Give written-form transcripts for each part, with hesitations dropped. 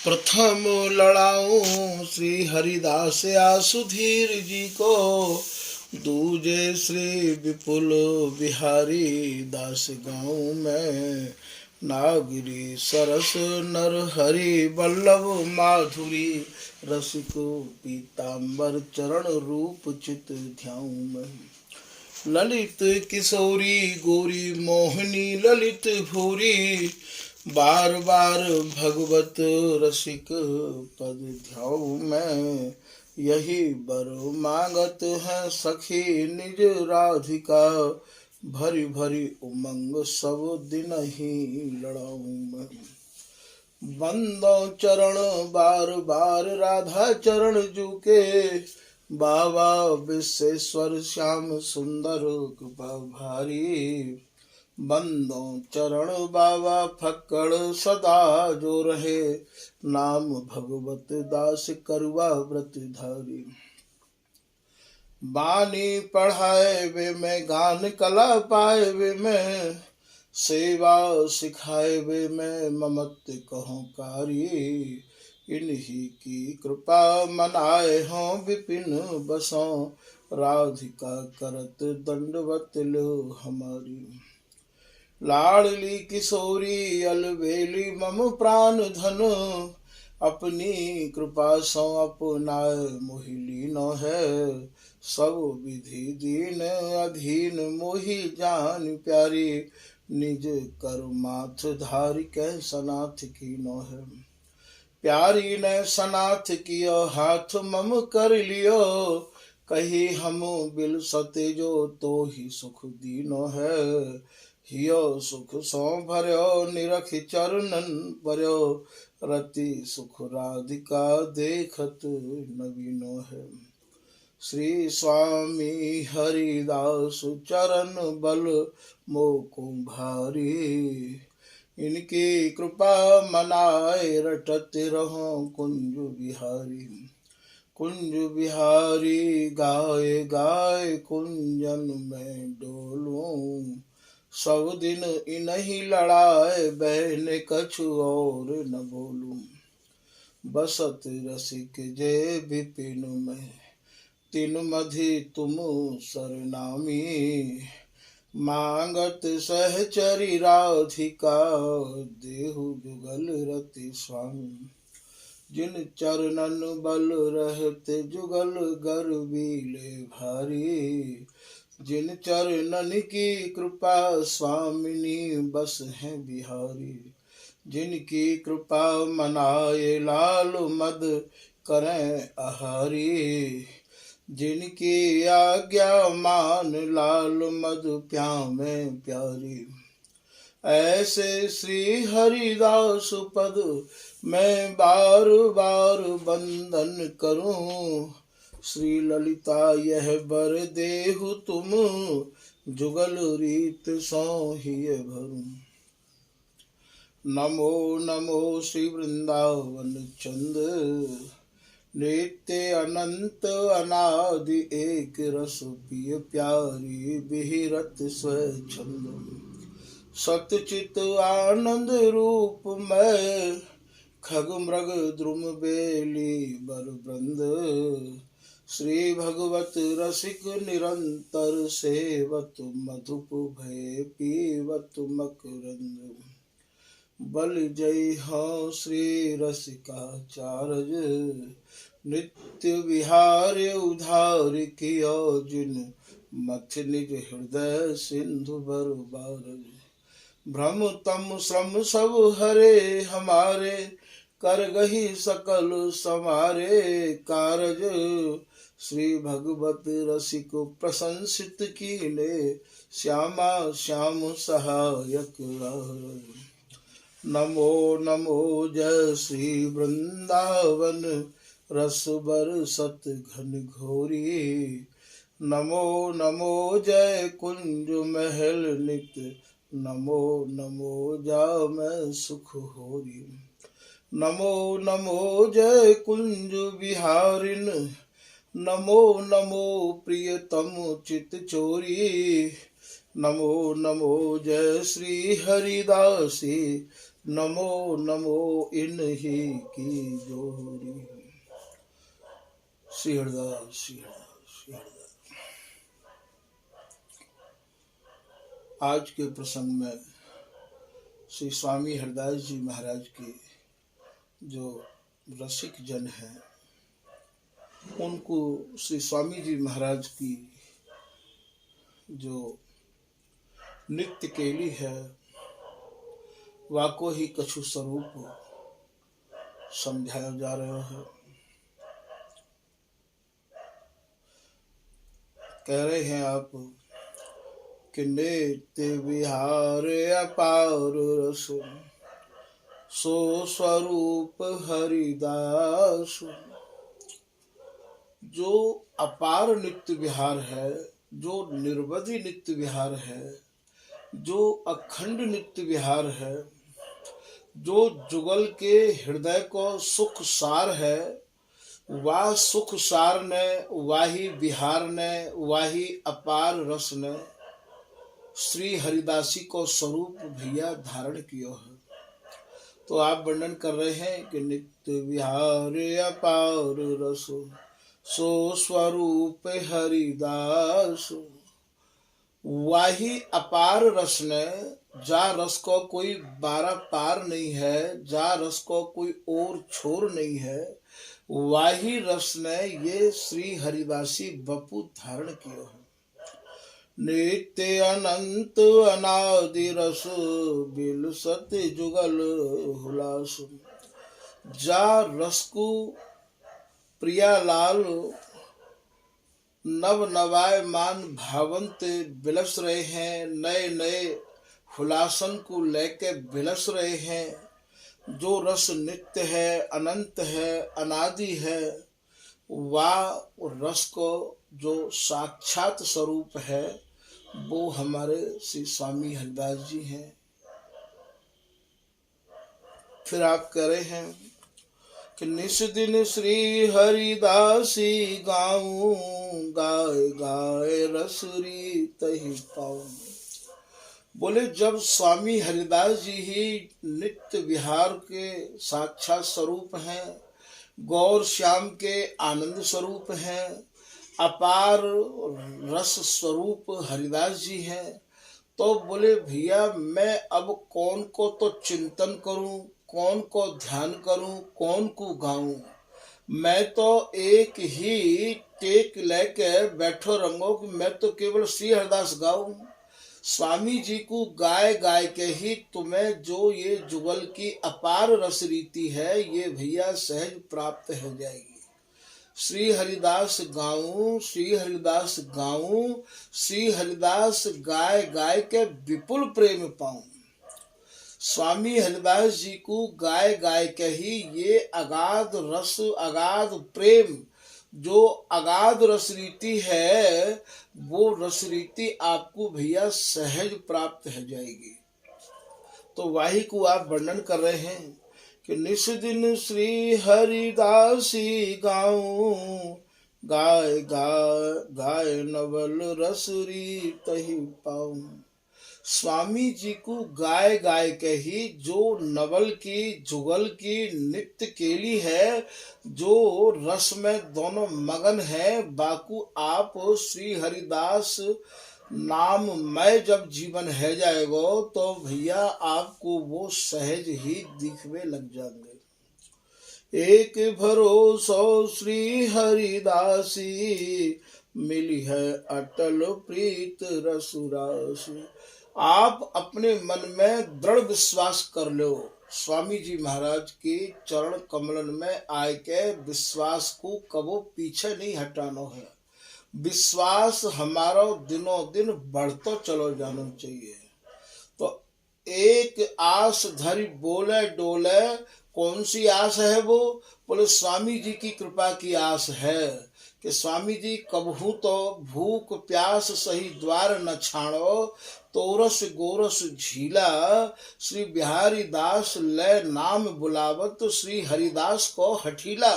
प्रथम लड़ाऊं श्री हरिदास आसुधीर जी को, दूजे श्री विपुल बिहारी दास गाँव में। नागरी सरस नर हरि वल्लभ माधुरी, रसिक पीताम्बर चरण रूप चित ध्याऊं मैं। ललित किशोरी गोरी मोहिनी ललित भूरी, बार बार भगवत रसिक पद ध्याऊं मैं। यही बर मांगत है सखी निज राधिका, भरी भरी उमंग सब दिन ही लड़ाऊं मैं। बंदो चरण बार बार राधा चरण जुके, बाबा विश्वेश्वर श्याम सुंदर कृपा भारी। बंदो चरण बाबा फक्कड़ सदा जो रहे, नाम भगवत दास करुआ व्रत धारी। बानी पढ़ाए वे मैं गान कला पाए वे मैं, सेवा सिखाए वे मैं ममत्व कहूँ कारी। इन्हीं की कृपा मनाए हों विपिन बसों, राधिका करत दंडवत लो हमारी। लाडली किशोरी अलबेली मम प्राण धन, अपनी कृपा सो अपनाए मोहि न है। सब विधि दीन अधीन मोहि जान प्यारी, निज कर माथ धारी कै सनाथ की न है। प्यारी ने सनाथ कियो हाथ मम कर लियो, कही हम बिल सते जो तो ही सुख दीनो है। हियो सुख सो भर्यो निरख चरणन पर्यो, रति सुख राधिका देखत नवीनो है। श्री स्वामी हरिदास चरण बल मोको भारी, इनकी कृपा मनाए रटत रहो कुंज बिहारी। कुंज बिहारी गाए गाए कुंजन में डोलूं, सब दिन इन्हीं लड़ाए बहने कछु और न बोलूं। बसत रसिक जय विपिन में, तीन मधि तुम सरनामी। मांगत सहचरी राधिका, देहु जुगल रति स्वामी। जिन चरणन बल रहते जुगल गर्वीले भारी, जिन चरणन की कृपा स्वामिनी बस है बिहारी। जिनकी कृपा मनाए लाल मद करें आहारी, जिनकी आज्ञा मान लाल मद प्यामे प्यारी। ऐसे श्री हरिदास पद मैं बार बार बंदन करूं, श्री ललिता यह बर देहु तुम, जुगल रीत सो ही भरूं। नमो नमो श्री वृंदावन चंद, नित्य अनंत अनादि एक रस पिय प्यारी, बिहरत स्वच्छंद। सतचित आनंद रूप में, खग मृग द्रुम बेली बर वृंद। श्री भगवत रसिक निरंतर सेवत, मधुप भय पीवत मकरंद। बल जय हो श्री रसिकाचार्य, नित्य विहार्य उधार कियो जिन, मथ निज हृदय सिंधु बर बारज। भ्रम तम श्रम सब हरे हमारे, कर गही सकल समारे कारज। श्री भगवत रसिक प्रशंसित कीने, श्यामा श्याम सहायक राज। नमो नमो जय श्री वृंदावन रस बरसत घन घोरी। नमो नमो जय कुंज महल नित, नमो नमो जा मैं सुख होरी। नमो नमो जय कुंज बिहारिन, नमो नमो प्रियतम चित चोरी। नमो नमो जय श्री हरिदासी, नमो नमो इन्हीं की जोड़ी। श्री हरिदास श्री हरिदास श्री हरिदास। आज के प्रसंग में श्री स्वामी हरिदास जी महाराज के जो रसिक जन हैं, उनको श्री स्वामी जी महाराज की जो नित्य केली है, वाको ही कछु स्वरूप समझाया जा रहा है। कह रहे हैं आप कि नित्य विहार अपार रस, सो स्वरूप हरिदास। जो अपार नित्य विहार है, जो निर्वधि नित्य विहार है, जो अखंड नित्य विहार है, जो जुगल के हृदय को सुख सार है, वह सुख सार ने, वाही विहार ने, वाही अपार रस ने श्री हरिदासी को स्वरूप भैया धारण किया है। तो आप वर्णन कर रहे हैं कि नित्य विहार अपार रस, सो स्वरूप हरिदास। वाही अपार रस ने, जा रस को कोई बारह पार नहीं है, जा रस को कोई और छोर नहीं है, वाही रस ने ये श्री हरिदासी बपू धारण किया है। नित्य अनंत अनादि रस, बिल सत्य जुगल हुलास। जा रस को प्रिया लाल नव नवायमान भावंत बिलस रहे हैं, नए नए हुलासन को लेके बिलस रहे हैं। जो रस नित्य है, अनंत है, अनादि है, वह रस को जो साक्षात स्वरूप है, वो हमारे श्री स्वामी हरिदास जी हैं। फिर आप कह रहे हैं कि निस दिन श्री हरिदासी गाऊं, गाय गाय रसरी तही पाऊं। बोले जब स्वामी हरिदास जी ही नित्य विहार के साक्षात स्वरूप हैं, गौर श्याम के आनंद स्वरूप हैं, अपार रस स्वरूप हरिदास जी हैं, तो बोले भैया मैं अब कौन को तो चिंतन करूं, कौन को ध्यान करूं, कौन को गाऊं। मैं तो एक ही टेक लेके बैठो रंगो कि मैं तो केवल श्री हरिदास गाऊं। स्वामी जी को गाय गाय के ही तुम्हें जो ये जुगल की अपार रस रीति है, ये भैया सहज प्राप्त हो जाएगी। श्री हरिदास गाऊं, श्री हरिदास गाऊं, श्री हरिदास गाय गाय के विपुल प्रेम पाऊं। स्वामी हरिदास जी को गाय गाय के ही ये अगाध रस, अगाध प्रेम, जो अगाध रस रीति है, वो रस रीति आपको भैया सहज प्राप्त हो जाएगी। तो वाही को आप वर्णन कर रहे हैं कि निस दिन श्री हरिदासी गाऊं, गाय गाय गाय नवल रसरी तही पाऊं। स्वामी जी को गाय गाय के ही जो नवल की, जुगल की नित्य केली है, जो रस में दोनों मगन है, बाकू आप श्री हरिदास नाम में जब जीवन है जाएगा तो भैया आपको वो सहज ही दिखने लग जाएंगे। एक भरोसा श्री हरिदासी, मिली है अटल प्रीत रसुरासी। आप अपने मन में दृढ़ विश्वास कर लो, स्वामी जी महाराज के चरण कमलन में आए के विश्वास को कबो पीछे नहीं हटाना है। विश्वास हमारा दिनों दिन बढ़तो चलो जाना चाहिए। तो एक आस धरी बोले डोले, कौन सी आस है वो? बोले स्वामी जी की कृपा की आस है कि स्वामी जी कबहू तो भूख प्यास सही द्वार न छाणो, तोरस गोरस झीला, श्री बिहारी दास ले नाम बुलावत, श्री हरिदास को हठीला।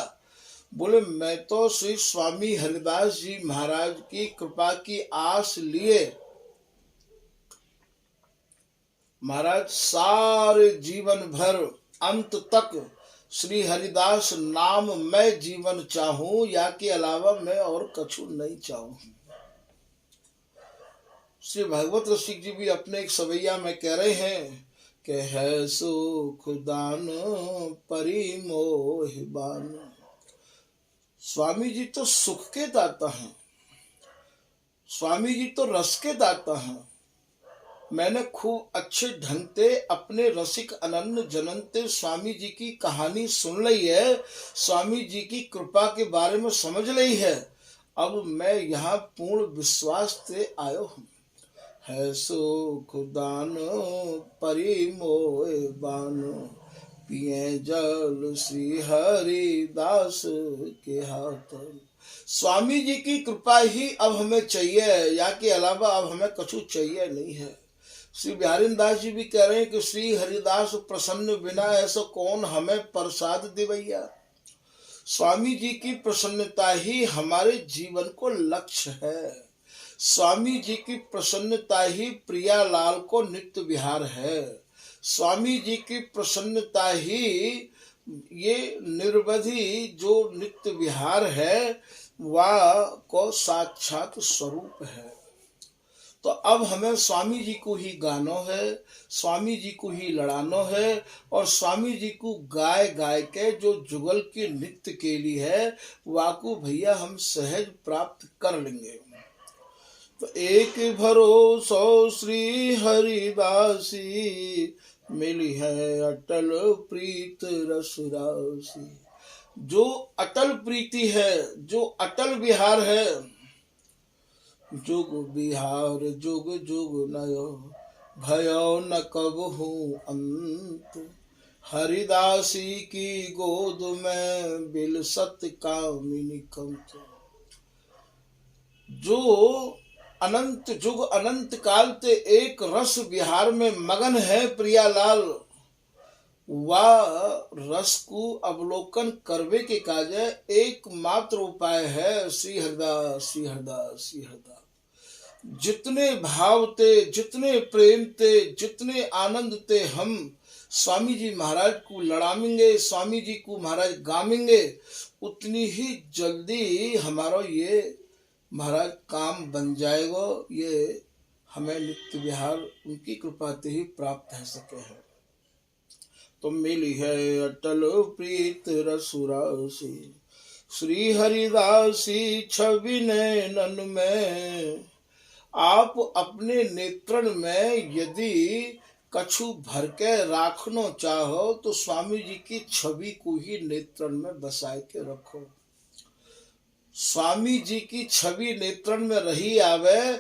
बोले मैं तो श्री स्वामी हरिदास जी महाराज की कृपा की आस लिए महाराज सारे जीवन भर अंत तक श्री हरिदास नाम मैं जीवन चाहूं, या के अलावा मैं और कछु नहीं चाहूं। श्री भागवत रसिक जी भी अपने एक सवैया में कह रहे हैं कि है सुख दान परिमोह बान। स्वामी जी तो सुख के दाता हैं, स्वामी जी तो रस के दाता हैं। मैंने खूब अच्छे ढंग से अपने रसिक अनन्य जनंते स्वामी जी की कहानी सुन ली है, स्वामी जी की कृपा के बारे में समझ ली है। अब मैं यहाँ पूर्ण विश्वास से आयो हूँ। है सुख दान परिमोह बान, पिए जल श्री हरिदास के हाथ। स्वामी जी की कृपा ही अब हमें चाहिए, या के अलावा अब हमें कछु चाहिए नहीं है। श्री बिहारी दास जी भी कह रहे हैं कि श्री हरिदास प्रसन्न बिना ऐसा कौन हमें प्रसाद दिवैया। स्वामी जी की प्रसन्नता ही हमारे जीवन को लक्ष्य है। स्वामी जी की प्रसन्नता ही प्रियालाल को नित्य विहार है। स्वामी जी की प्रसन्नता ही ये निर्वधि जो नित्य विहार है वह को साक्षात स्वरूप है। तो अब हमें स्वामी जी को ही गानो है, स्वामी जी को ही लड़ानो है, और स्वामी जी को गाय गाय के जो जुगल के नित्य के लिए है वाको भैया हम सहज प्राप्त कर लेंगे। तो एक भरोसा श्री हरिदासी, मिली है अटल प्रीत रस राशि। जो अटल प्रीति है, जो अटल विहार है, जुग बिहार जुग जुग नयो, भयो न कबहू अंत। हरिदासी की गोद में बिल सत कामिनी कंत। जो अनंत जुग अनंत काल ते एक रस विहार में मगन है प्रियालाल, वह रस को अवलोकन करवे के काजे एकमात्र उपाय है श्री हरिदास, श्री हरिदास, श्री हरिदास। जितने भाव ते, जितने प्रेम ते, जितने आनंद ते हम स्वामी जी महाराज को लड़ामेंगे, स्वामी जी को महाराज गामेंगे, उतनी ही जल्दी हमारा ये महाराज काम बन जाएगा। ये हमें नित्य विहार उनकी कृपा से ही प्राप्त हो सके है। तो मिली है अटल प्रीत रसुरासी, श्री हरिदासी छवि नैनन में। आप अपने नेत्रण में यदि कछु भर के राखनो चाहो तो स्वामी जी की छवि को ही नेत्रण में बसाए के रखो। स्वामी जी की छवि नेत्रण में रही आवे,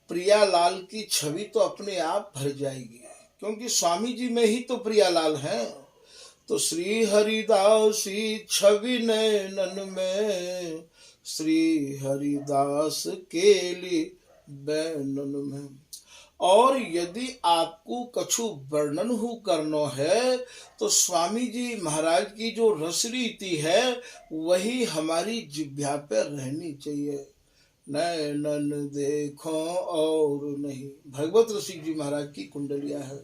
प्रियालाल की छवि तो अपने आप भर जाएगी, क्योंकि स्वामी जी में ही तो प्रियालाल हैं। तो श्री हरिदासी छवि नैनन में, श्री हरिदास के लिए बैनन में। और यदि आपको कछु वर्णन हो करनो है तो स्वामी जी महाराज की जो रस रीति है वही हमारी जिह्वा पे रहनी चाहिए। नैनन देखो और नहीं, भगवत रसिक जी महाराज की कुंडलिया है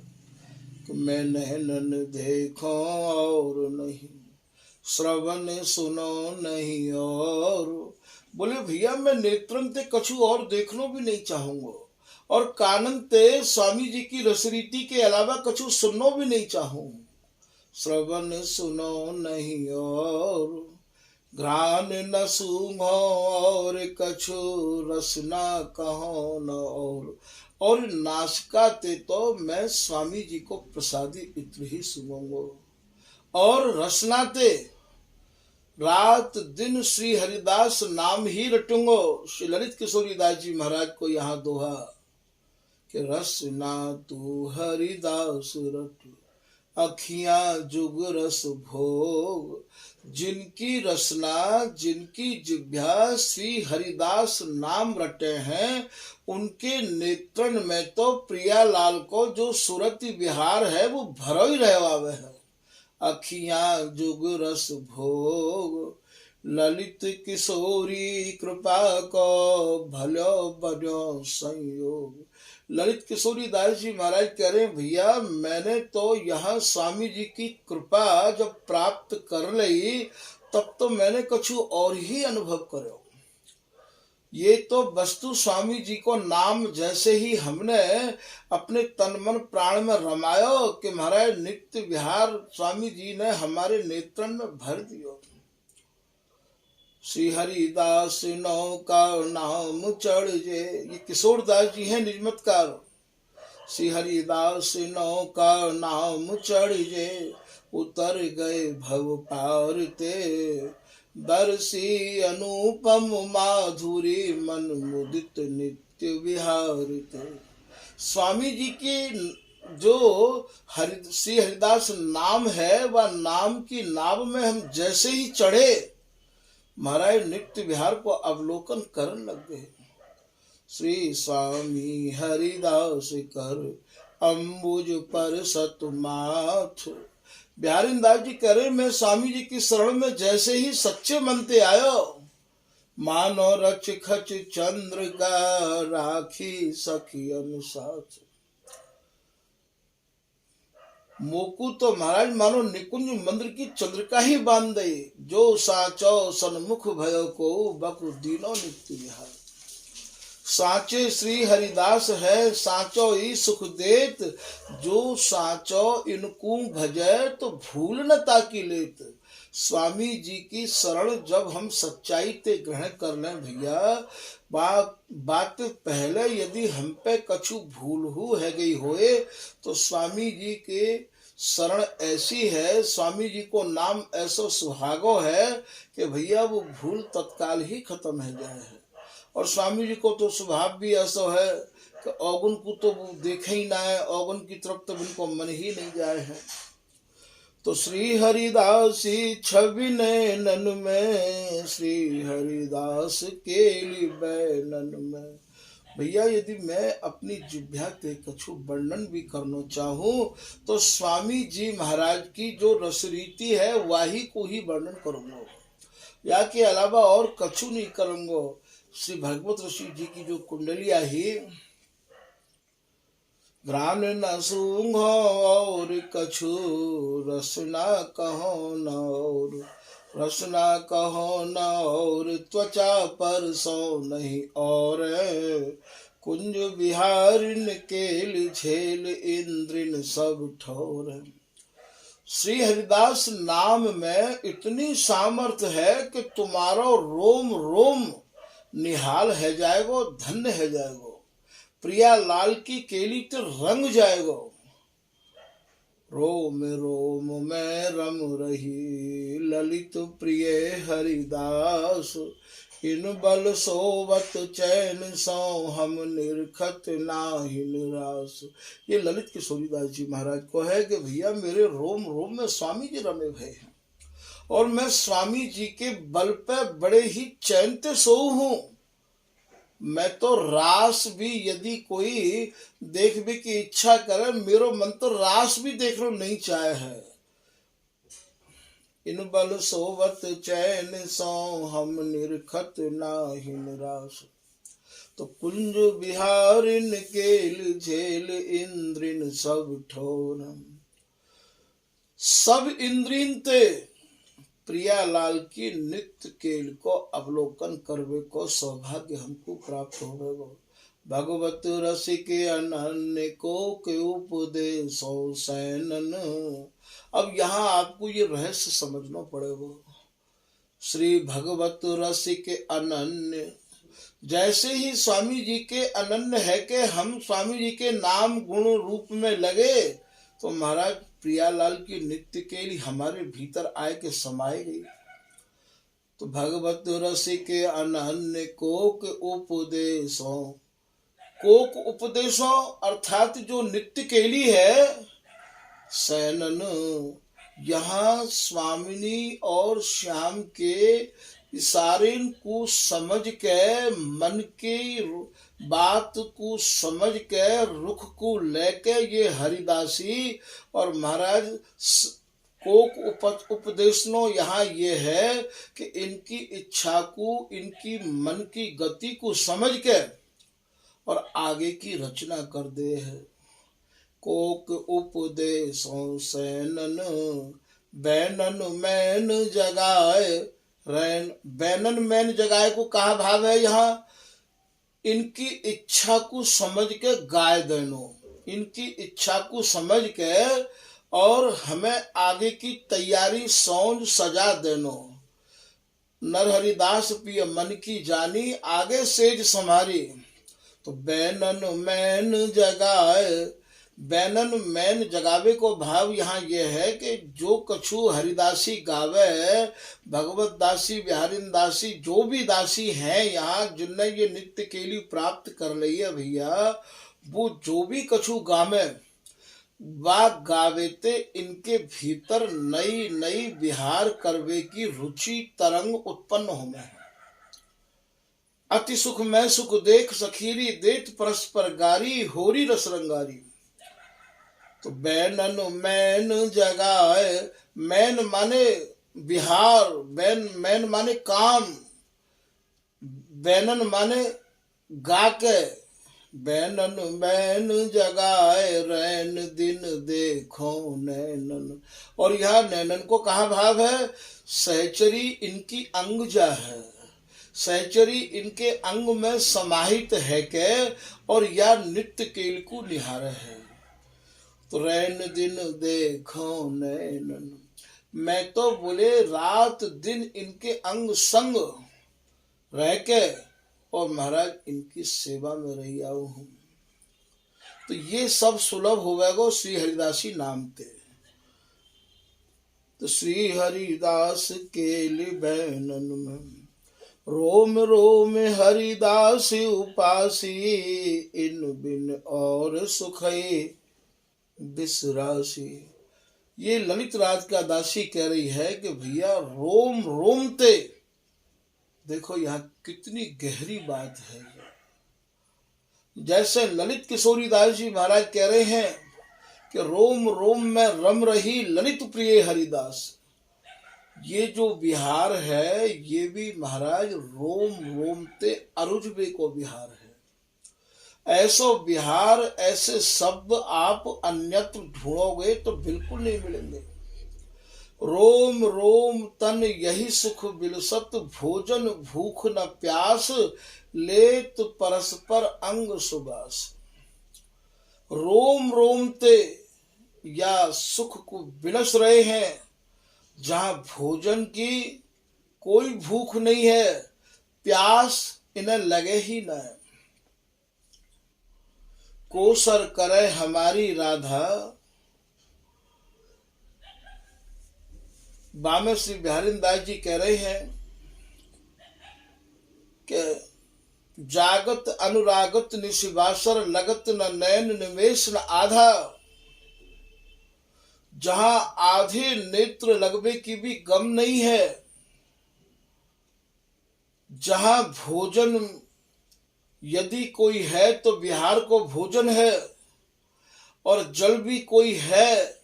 कि मैं नैनन देखो और नहीं, श्रवण सुनो नहीं और। बोले भैया मैं नेत्रन ते कछु और देखनो भी नहीं चाहूंगा, और कानन ते स्वामी जी की रसरीति के अलावा कछु सुननो भी नहीं चाहूं। श्रवण सुनो नहीं और, घ्राण न सूंघो और कछु रसना कहो न और नासिका ते तो मैं स्वामी जी को प्रसादी इत्र ही सुनूंगो, और रसना ते रात दिन श्री हरिदास नाम ही रटूंगो। श्री ललित किशोरी दास जी महाराज को यहाँ दोहा कि रसना तू हरिदास रट, अखियां जुग रस भोग। जिनकी रसना, जिनकी जिह्वा श्री हरिदास नाम रटे हैं, उनके नेत्रन में तो प्रियालाल को जो सुरति विहार है वो भरो ही रहे है। अखियां जुग रस भोग, ललित किशोरी कृपा को भलो बनो संयोग। ललित किशोरी दास जी महाराज कह रहे हैं, भैया मैंने तो यहाँ स्वामी जी की कृपा जब प्राप्त कर ली तब तो मैंने कछु और ही अनुभव करो। ये तो वस्तु स्वामी जी को नाम जैसे ही हमने अपने तन मन प्राण में रमायो कि महाराज नित्य विहार स्वामी जी ने हमारे नेत्रन में भर दियो। श्री हरिदास नौका नाम चढ़ जे, ये किशोर दास जी हैं निजमतकार। श्री हरिदास नौका नाम चढ़ जे, उतर गए भव पार ते, दर्शी अनुपम माधुरी मन मुदित नित्य विहारते। स्वामी जी की जो श्री हरिदास नाम है वह नाम की नाव में हम जैसे ही चढ़े महाराज नित्य विहार को अवलोकन करने लग गए। श्री स्वामी हरिदास कर अम्बुज पर सतमाथ। बिहारी दास जी कह रहे, मैं स्वामी जी की शरण में जैसे ही सच्चे मन से आयो, मानो रच खच चंद्र का राखी सखी अनुसाथ। मोकू तो महाराज मानो निकुंज मंदिर की चंद्रिका ही बांध दे, जो साचो सन्मुख भयो को बकु दीनो नित्य विहार। साचे श्री हरिदास है साचो ही सुख देत, जो साचो इनको भजे तो भूल न ताकि लेत। स्वामी जी की शरण जब हम सच्चाई ते ग्रहण कर लें भैया, बात पहले यदि हम पे कछु भूल हो है गई होए तो स्वामी जी के शरण ऐसी है, स्वामी जी को नाम ऐसा सुहागो है कि भैया वो भूल तत्काल ही खत्म हो जाए है। और स्वामी जी को तो स्वभाव भी ऐसा है कि अवगुण को तो वो देखे ही ना है, अवगुण की तरफ तो उनको मन ही नहीं जाए है। तो श्री हरिदासी छवि नैनन में, श्री हरिदास केली बैनन में। भैया यदि मैं अपनी जिह्वा के कछु वर्णन भी करना चाहूं तो स्वामी जी महाराज की जो रसरीति है वही को ही वर्णन करूंगा, या के अलावा और कछु नहीं करूंगा। श्री भगवत ऋषि जी की जो कुंडलिया ही ग्राम न सूंघो और कछु रसना कहो न, और रसना कहो न और त्वचा पर सो नहीं, और कुंज विहारिन केल झेल इंद्रिन सब ठोर। श्री हरिदास नाम में इतनी सामर्थ्य है कि तुम्हारा रोम रोम निहाल है जाएगो, धन्य है जाएगो। प्रिया लाल की केली तो रंग जाएगो। रोम रोम में रम रही ललित प्रिय हरिदास, इन बल सोवत चैन सो हम निरखत नाही निराश। ये ललित किशोरीदास जी महाराज को है कि भैया मेरे रोम रोम में स्वामी जी रमे हुए हैं और मैं स्वामी जी के बल पे बड़े ही चैन से सोऊ हूँ। मैं तो रास भी यदि कोई देख भी की इच्छा करे, मेरो मन तो रास भी देख लो नहीं चाहे है। इन बल सोवत चैन सो हम निरखत नाही निराश। तो कुंज बिहारिन केल झेल इंद्रिन सब ठोर। सब इंद्रिन ते प्रिया लाल की नित्य केल को अवलोकन करवे को सौभाग्य हमको प्राप्त होगा। भगवत रसिक अनन्य को के उपदेशो सैनन। अब यहाँ आपको ये रहस्य समझना पड़ेगा। श्री भगवत रसिक अनन्य, जैसे ही स्वामी जी के अनन्य है कि हम स्वामी जी के नाम गुण रूप में लगे तो महाराज प्रियालाल की नित्य के लिए हमारे भीतर आए के समाये गई। तो भगवत रसिक अनन्य कोक उपदेशों, कोक उपदेशों अर्थात जो नित्य केली है सैनन, यहाँ स्वामिनी और श्याम के इशारे को समझ के, मन की बात को समझ के, रुख को लेके ये हरिदासी और महाराज कोक उपदेशनो यहाँ ये है कि इनकी इच्छा को, इनकी मन की गति को समझ के और आगे की रचना कर दे है। कोक उपदेशों सैनन बैनन मैन जगाए रैन। बैनन मैन जगाए को कहा भाव है यहाँ, इनकी इच्छा को समझ के गाय देनो, इनकी इच्छा को समझ के और हमें आगे की तैयारी सौंज सजा देनो। नरहरिदास पिय मन की जानी आगे सेज समारी। तो बैनन मैन जगाए, बैनन मैन जगावे को भाव यहाँ ये है कि जो कछु हरिदासी गावे, भगवत दासी बिहारिन दासी जो भी दासी हैं यहाँ जिनने ये नित्य केली प्राप्त कर ली है भैया, वो जो भी कछु गावे वा गावेते इनके भीतर नई नई विहार करवे की रुचि तरंग उत्पन्न होवे। अति सुख मैं सुख देख सखीरी देत परस्पर गारी होरी रसरंगारी। तो बैनन मैन जगाए, मैन माने विहार, मैन माने काम, बैनन माने गा के। बैनन मैन जगाए रैन दिन देखो नैनन। और यह नैनन को कहा भाव है, सहचरी इनकी अंग जा है, सहचरी इनके अंग में समाहित है के और या नित्य केल को निहार है। तो रैन दिन देखो नैनन, मैं तो बोले रात दिन इनके अंग संग रह के और महाराज इनकी सेवा में रही आऊ हूँ। तो ये सब सुलभ हो गए श्री हरिदासी नाम ते। तो श्री हरिदास केली बैनन में रोम रोम हरिदास उपासी, इन बिन और सुखई बिसरासी। ये ललित राज का दासी कह रही है कि भैया रोम रोम ते, देखो यहाँ कितनी गहरी बात है। जैसे ललित किशोरी दास जी महाराज कह रहे हैं कि रोम रोम में रम रही ललित प्रिय हरिदास। ये जो विहार है ये भी महाराज रोम रोम ते अरुजबे को विहार है। ऐसो विहार, ऐसे शब्द आप अन्यत्र ढूंढोगे तो बिल्कुल नहीं मिलेंगे। रोम रोम तन यही सुख बिलसत, भोजन भूख न प्यास, लेत परस्पर अंग सुबास। रोम रोम ते या सुख को बिलस रहे हैं, जहां भोजन की कोई भूख नहीं है, प्यास इन्हें लगे ही न है। कोसर करे हमारी राधा, बामे श्री बिहारिन दास जी कह रहे हैं कि जागत अनुरागत निशिवासर, लगत न नैन निमेश न आधा। जहां आधे नेत्र लगवे की भी गम नहीं है, जहां भोजन यदि कोई है तो विहार को भोजन है, और जल भी कोई है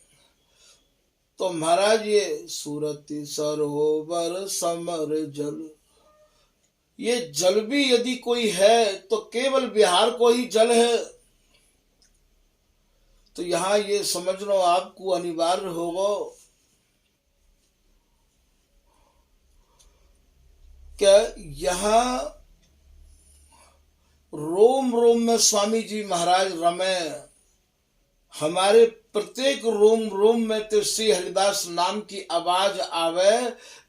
तो महाराज ये सूरति सरोवर समर जल, ये जल भी यदि कोई है तो केवल विहार को ही जल है। तो यहाँ ये समझना आपको अनिवार्य होगा क्या यहाँ रोम रोम में स्वामी जी महाराज रमे। हमारे प्रत्येक रोम रोम में तो श्री हरिदास नाम की आवाज आवे।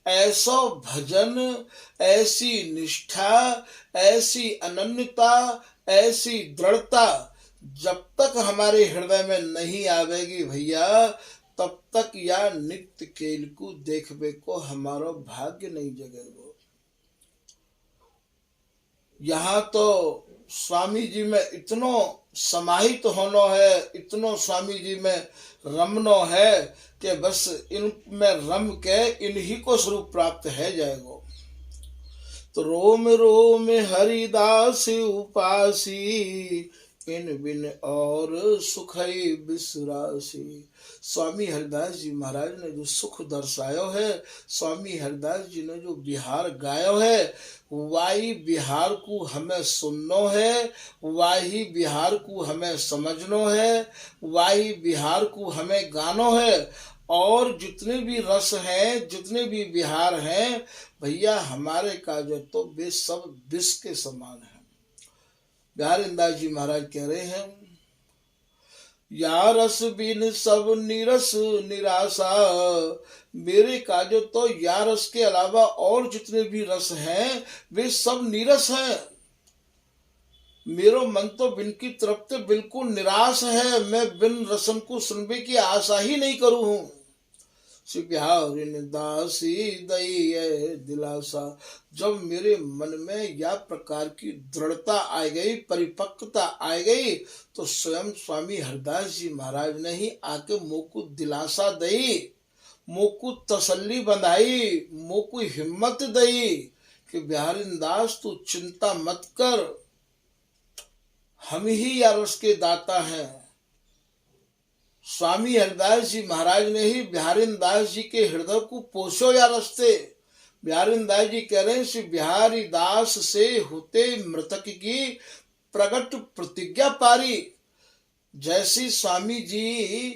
ऐसा भजन, ऐसी निष्ठा, ऐसी अनन्यता, ऐसी दृढ़ता जब तक हमारे हृदय में नहीं आवेगी भैया, तब तक या नित्य केल को देखने को हमारा भाग्य नहीं जगेगा। यहाँ तो स्वामी जी में इतनो समाहित होनो है, इतनो स्वामी जी में रमनो है कि बस इनमें रम के इन्हीं को स्वरूप प्राप्त है जाएगा। तो रोम रोम हरिदास उपासी, किन बिन और सुखई बिसरासी। स्वामी हरिदास जी महाराज ने जो सुख दर्शायो है, स्वामी हरिदास जी ने जो बिहार गायो है, वाही बिहार को हमें सुननो है, वाही बिहार को हमें समझनो है, वाही बिहार को हमें गानो है। और जितने भी रस हैं, जितने भी बिहार हैं भैया, हमारे काज तो वे सब विष के समान है। बिहारीदास जी महाराज कह रहे हैं, या रस बिन सब निरस निराशा। मेरे काज तो या रस के अलावा और जितने भी रस हैं वे सब नीरस हैं। मेरो मन तो बिन की तृप्त बिल्कुल निराश है। मैं बिन रसन को सुनबे की आशा ही नहीं करूं हूं। श्री बिहारी दासी दई दिलासा। जब मेरे मन में यह प्रकार की दृढ़ता आ गई, परिपक्वता आ गई, तो स्वयं स्वामी हरिदास जी महाराज ने ही आके मुँह को दिलासा दई, मुँह को तसल्ली बंधाई, मुँह को हिम्मत दई कि बिहारी दास तू चिंता मत कर, हम ही या रस के दाता हैं। स्वामी हरिदास जी महाराज ने ही बिहारी दास जी के हृदय को पोषो या रस्ते। बिहारी दास जी कह रहे हैं, श्री बिहारी दास से होते मृतक की प्रकट प्रतिज्ञा पारी। जैसी स्वामी जी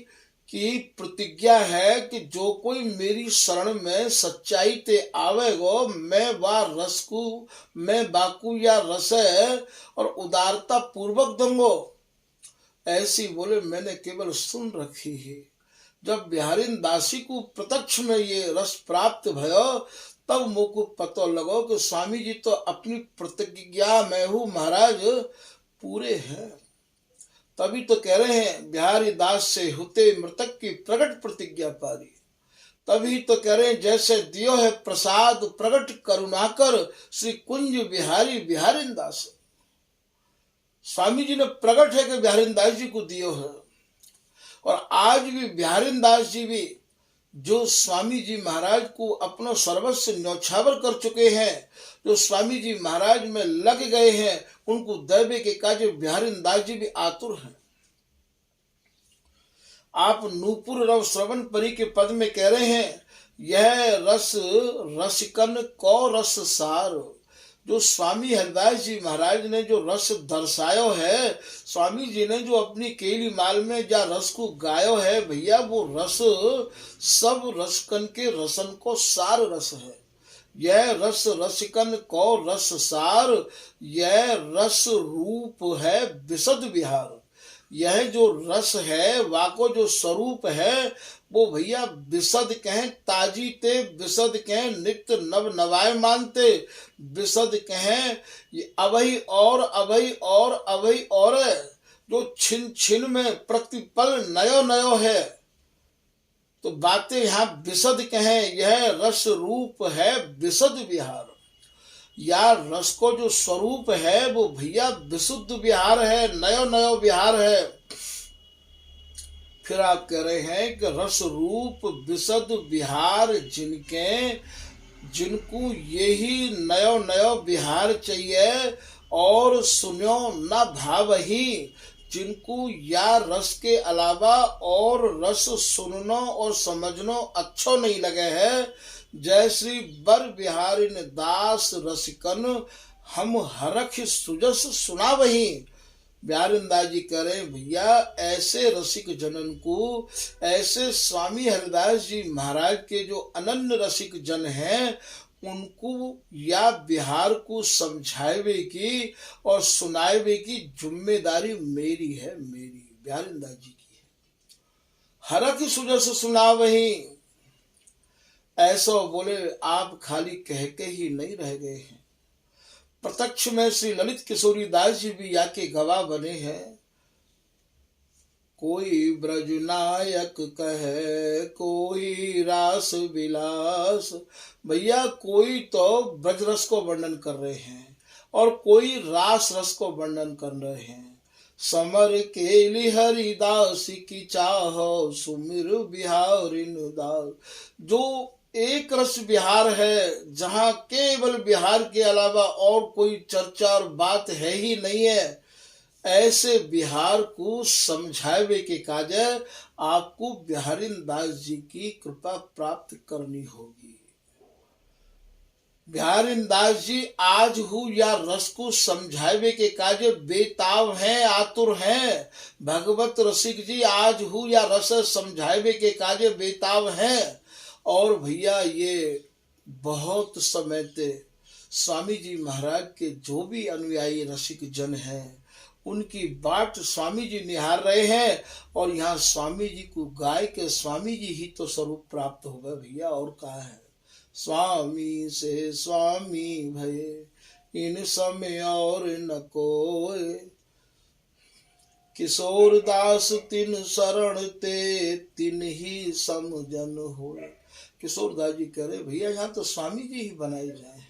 की प्रतिज्ञा है कि जो कोई मेरी शरण में सच्चाई ते आवेगो, मैं वा रस को, मैं बाकू या रस और उदारता पूर्वक दूंगो। ऐसी बोले मैंने केवल सुन रखी है। जब बिहारी दासी को प्रत्यक्ष में ये रस प्राप्त भयो, तब मुझ को पता लगो कि स्वामी जी तो अपनी प्रतिज्ञा में हूँ महाराज पूरे हैं। तभी तो कह रहे हैं, बिहारी दास से होते मृतक की प्रकट प्रतिज्ञा पारी। तभी तो कह रहे हैं, जैसे दियो है प्रसाद प्रकट करुणाकर, श्री कुंज बिहारी बिहारी दास। स्वामी जी ने प्रकट है कि बिहारी दास जी को दियो है। और आज भी बिहारी दास जी भी जो स्वामी जी महाराज को अपना सर्वस्व न्यौछावर कर चुके हैं, जो स्वामी जी महाराज में लग गए हैं, उनको दैवे के काज बिहारी दास जी भी आतुर हैं। आप नूपुर रव श्रवण परी के पद में कह रहे हैं, यह रस रसिकन को रस सार। जो स्वामी हरिदास जी महाराज ने जो रस दर्शायो है, स्वामी जी ने जो अपनी केली माल में जा रस को गायो है भैया, वो रस सब रसकन के रसन को सार रस है। यह रस रसिकन को रस सार, यह रस रूप है विशद विहार। यह जो रस है, वाको जो स्वरूप है, वो भैया विशद कहें ताजी ते, विशद कहें नित्य नव नवाय मानते, विशद कहें ये अभई और अभई और अभई और, जो छिन छिन में प्रतिपल नयो नयो है। तो बातें यहाँ विशद कहें, यह रस रूप है विशद विहार। या रस को जो स्वरूप है वो भैया विशुद्ध विहार है, नयो नयो विहार है। फिर आप कह रहे हैं कि रस रूप विशद विहार जिनके, जिनको यही नयो नयो विहार चाहिए और सुनो न भाव ही, जिनको या रस के अलावा और रस सुननो और समझनो अच्छो नहीं लगे है। जय श्री बर बिहारी दास रसिकन हम हरख सुजस सुना वही। बिहारी दास जी कह रहे भैया, ऐसे रसिक जनन को, ऐसे स्वामी हरिदास जी महाराज के जो अनन्य रसिक जन हैं, उनको या बिहार को समझावे की और सुनावे की जिम्मेदारी मेरी है, मेरी बिहारी दास जी की है। हरख सुजस सुना वही, ऐसा बोले आप खाली कह के ही नहीं रह गए हैं। प्रत्यक्ष में श्री ललित किशोरी दास जी भी या के गवाह बने हैं। कोई ब्रज नायक कहे कोई रास विलास। भैया कोई तो ब्रज रस को वर्णन कर रहे हैं और कोई रास रस को वर्णन कर रहे हैं। समर केली हरिदास की चाहो सुमिर बिहारी दास। जो एक रस बिहार है, जहाँ केवल बिहार के अलावा और कोई चर्चा और बात है ही नहीं है, ऐसे बिहार को समझावे के काज आपको बिहारी दास जी की कृपा प्राप्त करनी होगी। बिहारी दास जी आज हूँ या रस को समझावे के काज बेताब हैं, आतुर हैं। भगवत रसिक जी आज हूँ या रस समझावे के काज बेताब हैं। और भैया ये बहुत समय से स्वामी जी महाराज के जो भी अनुयायी रसिक जन हैं उनकी बाट स्वामी जी निहार रहे हैं। और यहाँ स्वामी जी को गाय के स्वामी जी ही तो स्वरूप प्राप्त हो गए भैया, और कहा है। स्वामी से स्वामी भये इन समय और न कोय, किशोर दास तिन शरण ते तिन ही समझन होय। किशोर दास जी कह रहे भैया यहाँ तो स्वामी जी ही बनाए जाए,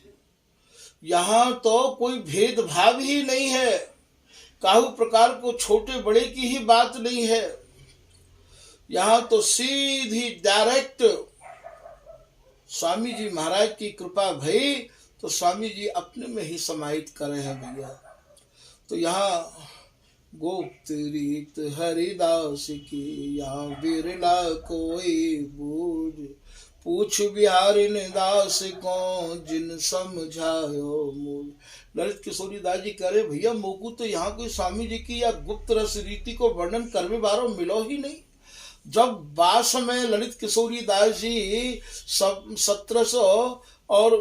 यहाँ तो कोई भेदभाव ही नहीं है, काहू प्रकार को छोटे बड़े की ही बात नहीं है। यहाँ तो सीधी डायरेक्ट स्वामी जी महाराज की कृपा भई तो स्वामी जी अपने में ही समाहित करे हैं भैया। तो यहाँ गुप्त रीत हरिदास की यहाँ बिरला कोई बूझ, पूछ बिहारी दास को जिन समझायो मूल। ललित किशोरी दास जी कह रहे भैया मोकू तो यहाँ कोई स्वामी जी की या गुप्त रस रीति को वर्णन करने बारो मिलो ही नहीं। जब बास में ललित किशोरी दास जी सब 1700 और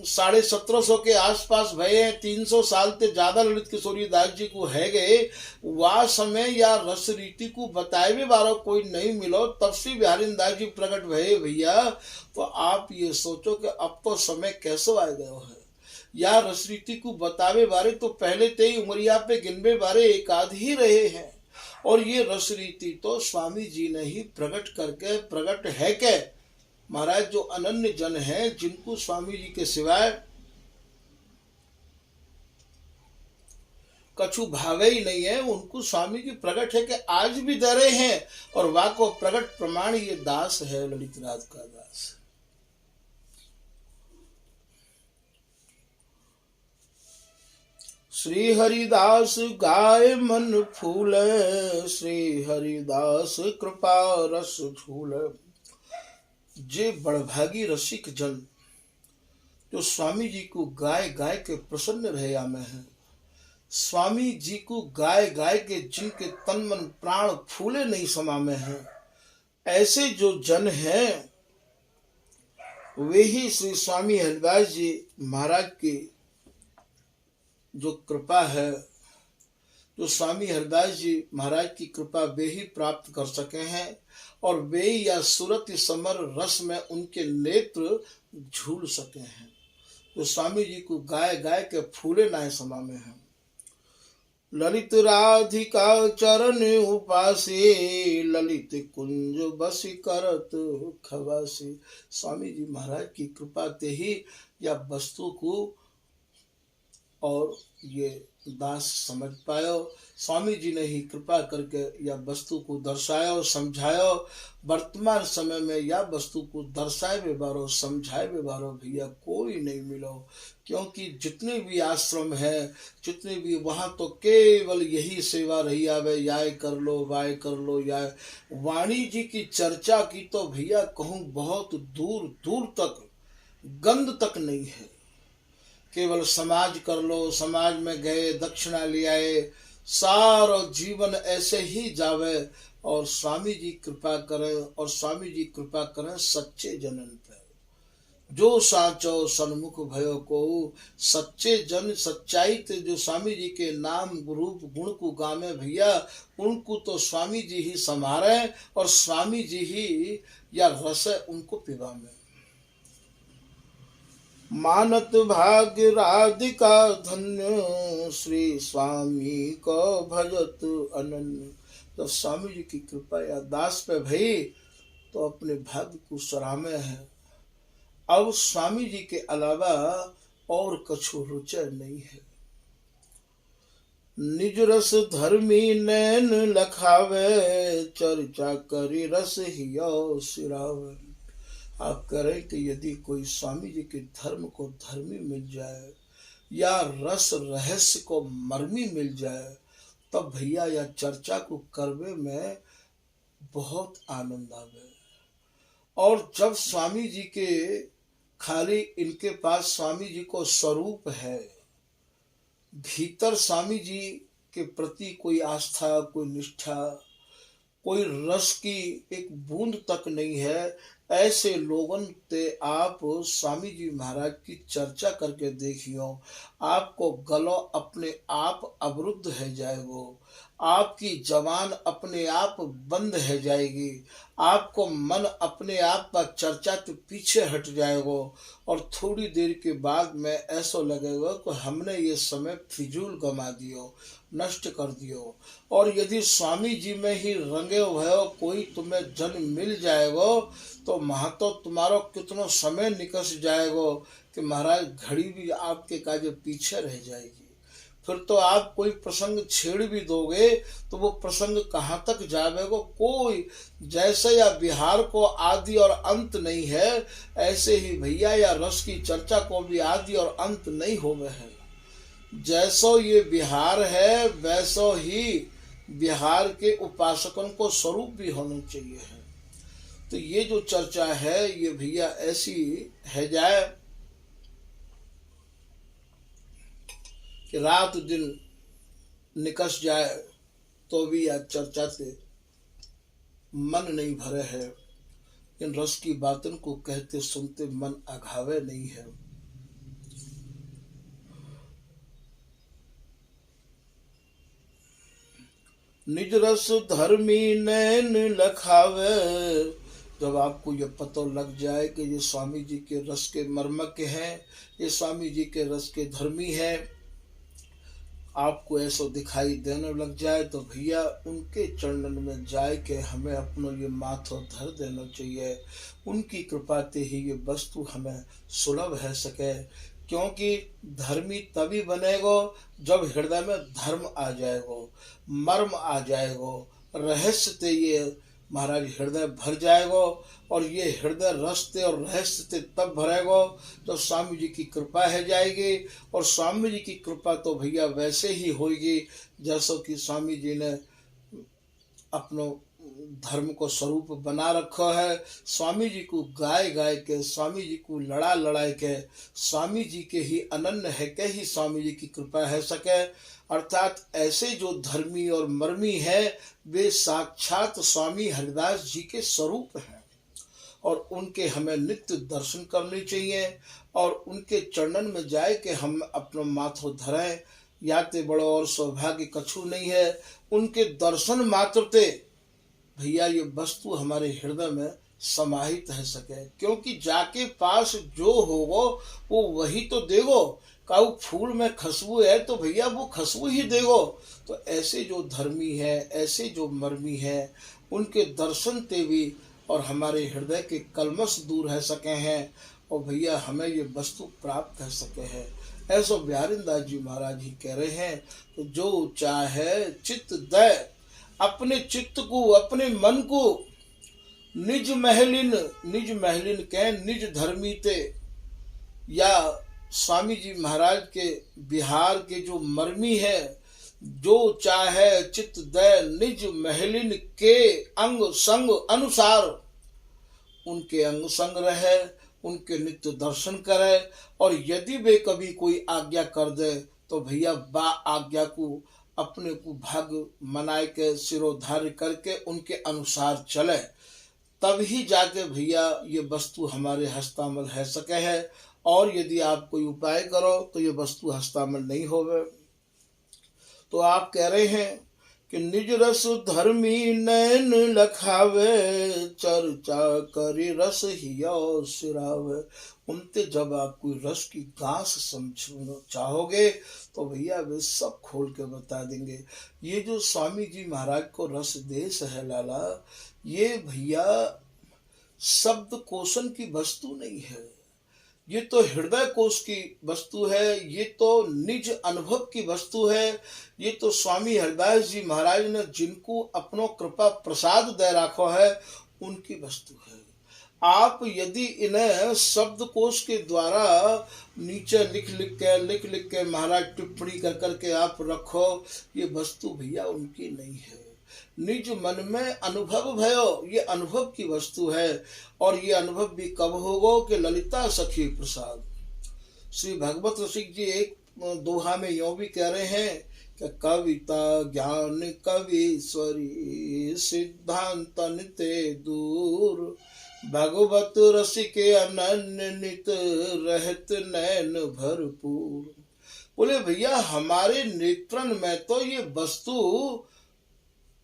1750 के आसपास भये हैं, 300 साल से ज्यादा ललित किशोरी दास जी को है गए। वह समय या रस रीति को बताए भी बारो कोई नहीं मिलो, तब से बिहारी दास जी प्रकट भये भैया। तो आप ये सोचो कि अब तो समय कैसे आ गयो है, या रस रीति को बतावे बारे तो पहले ते ही उमरिया पे गिनबे बारे एक आध ही रहे हैं। और ये रस रीति तो स्वामी जी ने ही प्रकट करके प्रकट है के महाराज जो अनन्य जन हैं जिनको स्वामी जी के सिवाय कछु भावे ही नहीं है, उनको स्वामी जी प्रकट है कि आज भी दे रहे हैं। और वाह को प्रकट प्रमाण ये दास है, ललित राज का दास। श्री हरिदास गाय मन फूल, श्री हरिदास कृपा रस झूल। जे बड़भागी रसिक जन जो स्वामी जी को गाय गाय के प्रसन्न रहे में है, स्वामी जी को गाय गाय के जिनके तन मन प्राण फूले नहीं समा में है, ऐसे जो जन हैं वे ही श्री स्वामी हरिदास जी महाराज की जो कृपा है, जो स्वामी हरिदास जी महाराज की कृपा वे ही प्राप्त कर सके हैं। और वे या सूरत समर रस में उनके नेत्र झूल सके हैं, जो स्वामी जी को गाय गाय के फूले नाय समा में हैं। ललित राधिका चरण उपासी, ललित कुंज बसी करत खवासी। स्वामी जी महाराज की कृपा ते ही या वस्तु को और ये दास समझ पायो। स्वामी जी ने ही कृपा करके या वस्तु को दर्शायो समझायो। वर्तमान समय में या वस्तु को दर्शाए वे बारो समझाए वे बारो भैया कोई नहीं मिलो, क्योंकि जितने भी आश्रम है जितने भी वहाँ तो केवल यही सेवा रही आवे, याय कर लो वाय कर लो याय। वाणी जी की चर्चा की तो भैया कहूँ बहुत दूर दूर तक गंध तक नहीं है। केवल समाज कर लो, समाज में गए दक्षिणा ले आए, सारा जीवन ऐसे ही जावे। और स्वामी जी कृपा करें, और स्वामी जी कृपा करें सच्चे जनन पे, जो साचो सन्मुख भयो को। सच्चे जन सच्चाई ते जो स्वामी जी के नाम रूप गुण को गामे भैया, उनको तो स्वामी जी ही संभारे और स्वामी जी ही या रस उनको पिवा में। मानत भाग्य राधिका धन्य, श्री स्वामी को भजत अनन्य। तो स्वामी जी की कृपा या दास पे भई तो अपने भाग्य को सराहने है। अब स्वामी जी के अलावा और कछु रुचय नहीं है। निज रस धर्मी नैन लखावे, चर्चा करी रस हियो सिरावे। आप करें कि यदि कोई स्वामी जी के धर्म को धर्मी मिल जाए या रस रहस्य को मर्मी मिल जाए तब भैया यह चर्चा को करवे में बहुत आनंद आवे। और जब स्वामी जी के खाली इनके पास स्वामी जी को स्वरूप है, भीतर स्वामी जी के प्रति कोई आस्था, कोई निष्ठा, कोई रस की एक बूंद तक नहीं है, ऐसे लोगन ते आप स्वामी जी महाराज की चर्चा करके देखियो, आपको गलो अपने आप अवरुद्ध है जाएगो, आपकी जबान अपने आप बंद है जाएगी, आपको मन अपने आप का चर्चा के पीछे हट जाएगो, और थोड़ी देर के बाद में ऐसा लगेगा कि हमने ये समय फिजूल गमा दियो, नष्ट कर दियो। और यदि स्वामी जी में ही रंगे भयो कोई तुम्हें जन मिल जाएगो तो महतो तुम्हारो कितनो समय निकस जाएगो कि महाराज घड़ी भी आपके काजे पीछे रह जाएगी। फिर तो आप कोई प्रसंग छेड़ भी दोगे तो वो प्रसंग कहाँ तक जावेगो, कोई जैसे या बिहार को आदि और अंत नहीं है, ऐसे ही भैया या रस की चर्चा को भी आदि और अंत नहीं होवे है। जैसो ये बिहार है वैसो ही बिहार के उपासकों को स्वरूप भी होना चाहिए है। तो ये जो चर्चा है ये भैया ऐसी है जाए कि रात दिन निकस जाए तो भी यह चर्चा से मन नहीं भरे है। इन रस की बातों को कहते सुनते मन अघावे नहीं है। निज रस धर्मी नैन लखावे। जब आपको ये पता लग जाए कि ये स्वामी जी के रस के मर्मज्ञ हैं, ये स्वामी जी के रस के धर्मी हैं, आपको ऐसा दिखाई देने लग जाए तो भैया उनके चरणन में जाए के हमें अपनो ये माथो धर देना चाहिए। उनकी कृपा ते ही ये वस्तु हमें सुलभ है सके, क्योंकि धर्मी तभी बनेगो जब हृदय में धर्म आ जाएगो, मर्म आ जाएगो, रहस्य ते ये महाराज हृदय भर जाएगो। और ये हृदय रस्ते और रहस्य ते तब भरेगो तो स्वामी जी की कृपा है जाएगी। और स्वामी जी की कृपा तो भैया वैसे ही होगी जैसो कि स्वामी जी ने अपनो धर्म को स्वरूप बना रखो है। स्वामी जी को गाय गाय के, स्वामी जी को लड़ा लड़ाए के, स्वामी जी के ही अनन्य है के ही स्वामी जी की कृपा है सके। अर्थात ऐसे जो धर्मी और मर्मी है वे साक्षात स्वामी हरिदास जी के स्वरूप हैं, और उनके हमें नित्य दर्शन करने चाहिए। और उनके चरणन में जाए के हम अपना माथो धरें, याते बड़ो और सौभाग्य कछु नहीं है। उनके दर्शन मात्र ते भैया ये वस्तु हमारे हृदय में समाहित है सके, क्योंकि जाके पास जो होगो वो वही तो देगो। काऊ फूल में खुशबू है तो भैया वो खुशबू ही देगो। तो ऐसे जो धर्मी है, ऐसे जो मर्मी है, उनके दर्शन ते भी और हमारे हृदय के कलमश दूर है सके हैं, और भैया हमें ये वस्तु प्राप्त कर सके हैं। ऐसा बिहारिंदास जी महाराज ही कह रहे हैं, तो जो चाहे चित्त दे, अपने चित्त को, अपने मन को निज महलिन के निज धर्मी ते, या स्वामी जी महाराज के बिहार के जो मर्मी है, जो चाहे चित्त दे निज महलिन के अंग संग अनुसार, उनके अंग संग रहे, उनके नित्य दर्शन करे। और यदि वे कभी कोई आज्ञा कर दे तो भैया बा आज्ञा को अपने को भाग मनाए के सिरोधार्य करके उनके अनुसार चले, तभी जाके भैया ये वस्तु हमारे हस्तामल है सके है। और यदि आप कोई उपाय करो तो ये वस्तु हस्तामल नहीं होवे। तो आप कह रहे हैं कि निज रस धर्मी नैन लखावे, चर्चा करी रस हियो सिरावे। उनते जब आप कोई रस की गांस समझना चाहोगे तो भैया वे सब खोल के बता देंगे। ये जो स्वामी जी महाराज को रस देश है लाला, ये भैया शब्द कोशन की वस्तु नहीं है, ये तो हृदय कोश की वस्तु है, ये तो निज अनुभव की वस्तु है। ये तो स्वामी हरिदास जी महाराज ने जिनको अपनो कृपा प्रसाद दे रखो है उनकी वस्तु है। आप यदि इन्हें शब्दकोश के द्वारा नीचे लिख लिख के महाराज टिप्पणी कर करके आप रखो, ये वस्तु भैया उनकी नहीं है। निज मन में अनुभव भयो, ये अनुभव की वस्तु है। और ये अनुभव भी कब होगो कि ललिता सखी प्रसाद। श्री भगवत रसिक जी एक दोहा में यूं भी कह रहे हैं कि कविता ज्ञान कवीश्वरी सिद्धांत निते दूर, भगवत रसिके अनन्य नित रहत नैन भरपूर। बोले भैया हमारे नेत्रन में तो ये वस्तु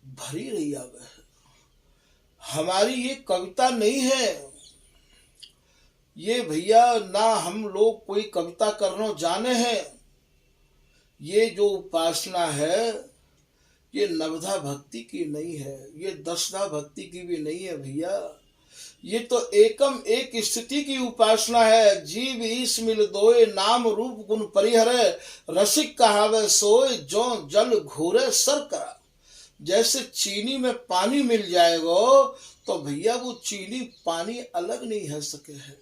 भरी रही आवे, हमारी ये कविता नहीं है। ये भैया ना हम लोग कोई कविता करना जाने हैं। ये जो उपासना है ये नवधा भक्ति की नहीं है, ये दशधा भक्ति की भी नहीं है भैया। ये तो एकम एक स्थिति की उपासना है। जीव ईश मिल दोए, नाम रूप गुण परिहरे, रसिक कहावे सोए, जो जल घोरे सर करा। जैसे चीनी में पानी मिल जाएगा तो भैया वो चीनी पानी अलग नहीं है सके है,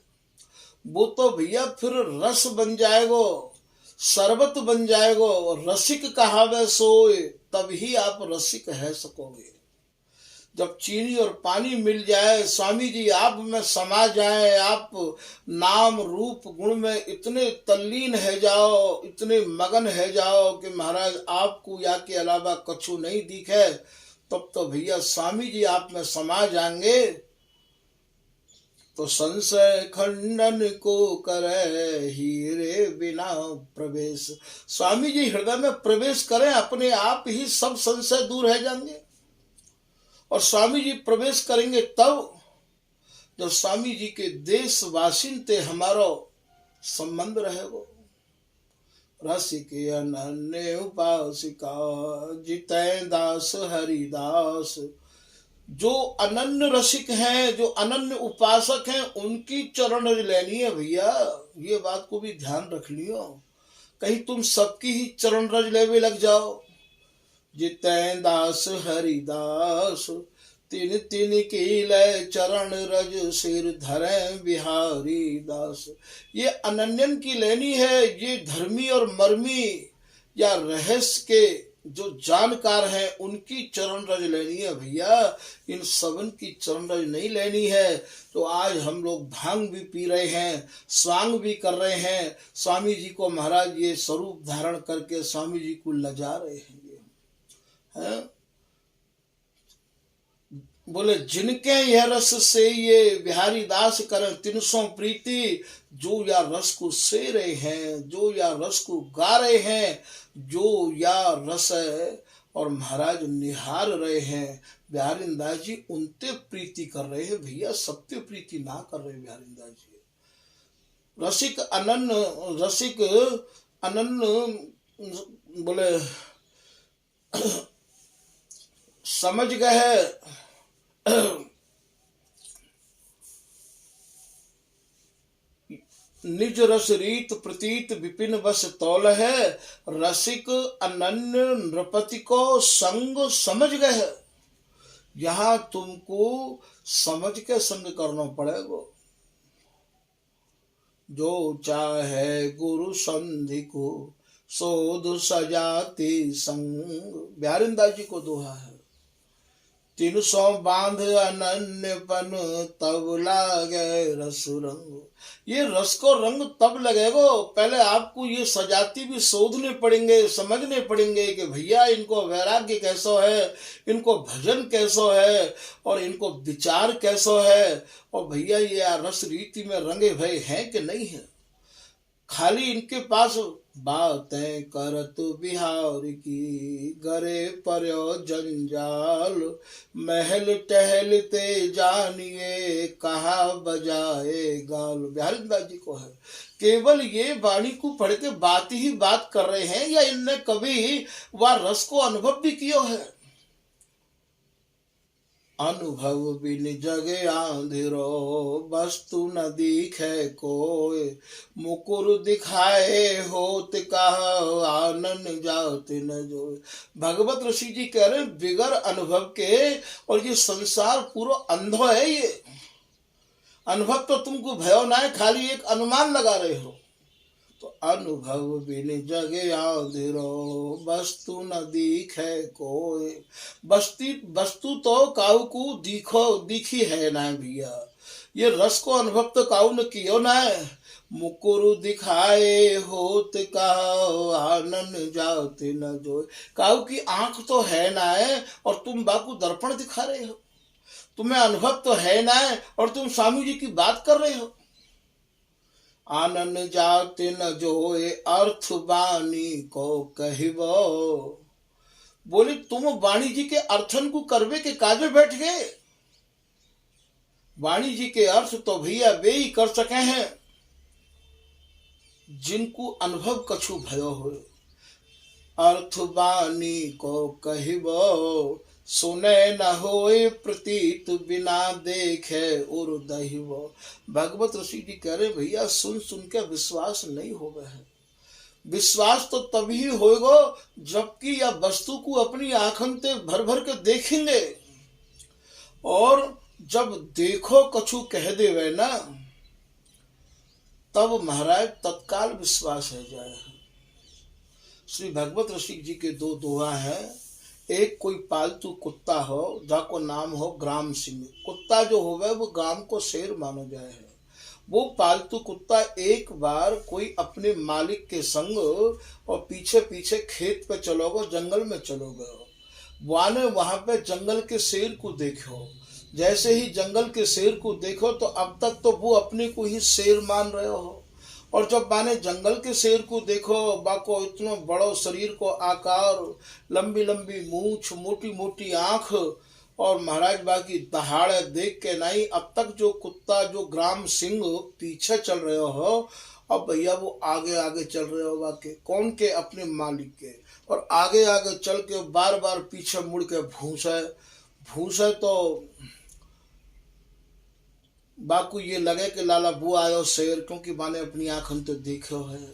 वो तो भैया फिर रस बन जाएगो, शरबत बन जाएगो। रसिक कहावे सोए, तभी आप रसिक है सकोगे। जब चीनी और पानी मिल जाए, स्वामी जी आप में समा जाए, आप नाम रूप गुण में इतने तल्लीन है जाओ, इतने मगन है जाओ कि महाराज आपको या के अलावा कछु नहीं दिखे, तब तो भैया स्वामी जी आप में समा जाएंगे। तो संशय खंडन को करे हीरे बिना प्रवेश। स्वामी जी हृदय में प्रवेश करें, अपने आप ही सब संशय दूर है जाएंगे। और स्वामी जी प्रवेश करेंगे तब जब स्वामी जी के देशवासिन ते हमारो संबंध रहेगो। रसिक अनन्य उपासिका जितै दास हरिदास। जो अनन्य रसिक हैं, जो अनन्य उपासक हैं, उनकी चरण रज लेनी है भैया। ये बात को भी ध्यान रख लियो, कहीं तुम सबकी ही चरण रज लेवे लग जाओ। जितै दास हरिदास तिन तिन की लय चरण रज सिर धरे बिहारी दास। ये अनन्यन की लेनी है। ये धर्मी और मर्मी या रहस्य के जो जानकार हैं उनकी चरण रज लेनी है भैया, इन सबन की चरण रज नहीं लेनी है। तो आज हम लोग भांग भी पी रहे हैं, स्वांग भी कर रहे हैं, स्वामी जी को महाराज ये स्वरूप धारण करके स्वामी जी को लजा रहे हैं। है? बोले जिनके यह रस से ये बिहारी दास करें 300 प्रीति। जो या रस को से रहे हैं, जो या रस को गा रहे हैं, जो या रस और महाराज निहार रहे हैं, बिहारी दास जी उनते प्रीति कर रहे हैं भैया, सबते प्रीति ना कर रहे बिहारी दास जी। रसिक अनन्य बोले समझ गए। निज रस रीत प्रतीत विपिन बस तौल है, रसिक अनन्य नृपति को संग समझ गए। यहाँ तुमको समझ के संग करना पड़ेगा। जो चाहे गुरु संधि को सोध सजाती संग। बिहारी दास जी को दोहा है। 300 बांध अनन्यपन तब लागे रस रंग। ये रस को रंग तब लगेगा, पहले आपको ये सजाती भी शोधने पड़ेंगे, समझने पड़ेंगे कि भैया इनको वैराग्य कैसो है, इनको भजन कैसो है और इनको विचार कैसो है। और भैया ये रस रीति में रंगे भय हैं कि नहीं है। खाली इनके पास बातें करत बिहार की, गरे पर्यो जंजाल, महल टहलते जानिए कहा बजाए गाल। बिहारी दास जी को है। केवल ये वाणी को पढ़ के बात ही बात कर रहे हैं या इनने कभी वह रस को अनुभव भी किया है। अनुभव बिन जगे आंधिरो, वस्तु न दिखे कोय, मुकुर दिखाए होत कहा आनंद जात न जोय। भगवत ऋषि जी कह रहे बिगर अनुभव के, और ये संसार पूरा अंधो है। ये अनुभव तो तुमको भयो ना है, खाली एक अनुमान लगा रहे हो। तो अनुभव बिन जग आधिरो, वस्तु न दिखे कोई। वस्तु तो काऊ को दिखी है ना भैया। ये रस को अनुभव तो काऊ न कियो ना है। मुकुरु दिखाए होत काऊ, आनंद जाते न जोय। काऊ की आंख तो है ना है और तुम बापू दर्पण दिखा रहे हो। तुम्हें अनुभव तो है ना है और तुम स्वामी जी की बात कर रहे हो। आनन जाते न जोए, अर्थ वाणी को कहिबो। बोले तुम वाणी जी के अर्थन को करवे के काजे बैठ गए। वाणी जी के अर्थ तो भैया वे ही कर सके हैं जिनको अनुभव कछु भयो हो। अर्थ वाणी को कहिबो, सुने न होए प्रतीत, बिना देखे उर्दहिबो। भगवत ऋषि जी कह रहे भैया सुन सुन के विश्वास नहीं हो गए है। विश्वास तो तभी होगा जबकि यह वस्तु को अपनी आंखन से भर भर के देखेंगे। और जब देखो कछु कह देवे ना, तब महाराज तत्काल विश्वास है जाए। श्री भगवत ऋषि जी के दो दोहा है। एक कोई पालतू कुत्ता हो जाको नाम हो ग्राम सिंह। कुत्ता जो होवे वो गांव को शेर मानो जाए है। वो पालतू कुत्ता एक बार कोई अपने मालिक के संग और पीछे पीछे खेत पे चलोगे, जंगल में चलोगे। वाने वहां पे जंगल के शेर को देखो। जैसे ही जंगल के शेर को देखो तो अब तक तो वो अपने को ही शेर मान रहे हो। और जब माने जंगल के शेर को देखो, बाको इतना बड़ो शरीर को आकार, लंबी लंबी मूछ, मोटी मोटी आंख और महाराज बाकी दहाड़े देख के नहीं। अब तक जो कुत्ता जो ग्राम सिंह पीछे चल रहे हो, अब भैया वो आगे आगे चल रहे हो बाकी कौन के, अपने मालिक के। और आगे आगे चल के बार बार पीछे मुड़ के भूसे तो बाकू ये लगे कि लाला बू आयो शेर, क्योंकि माने अपनी आंखन तो देखो है।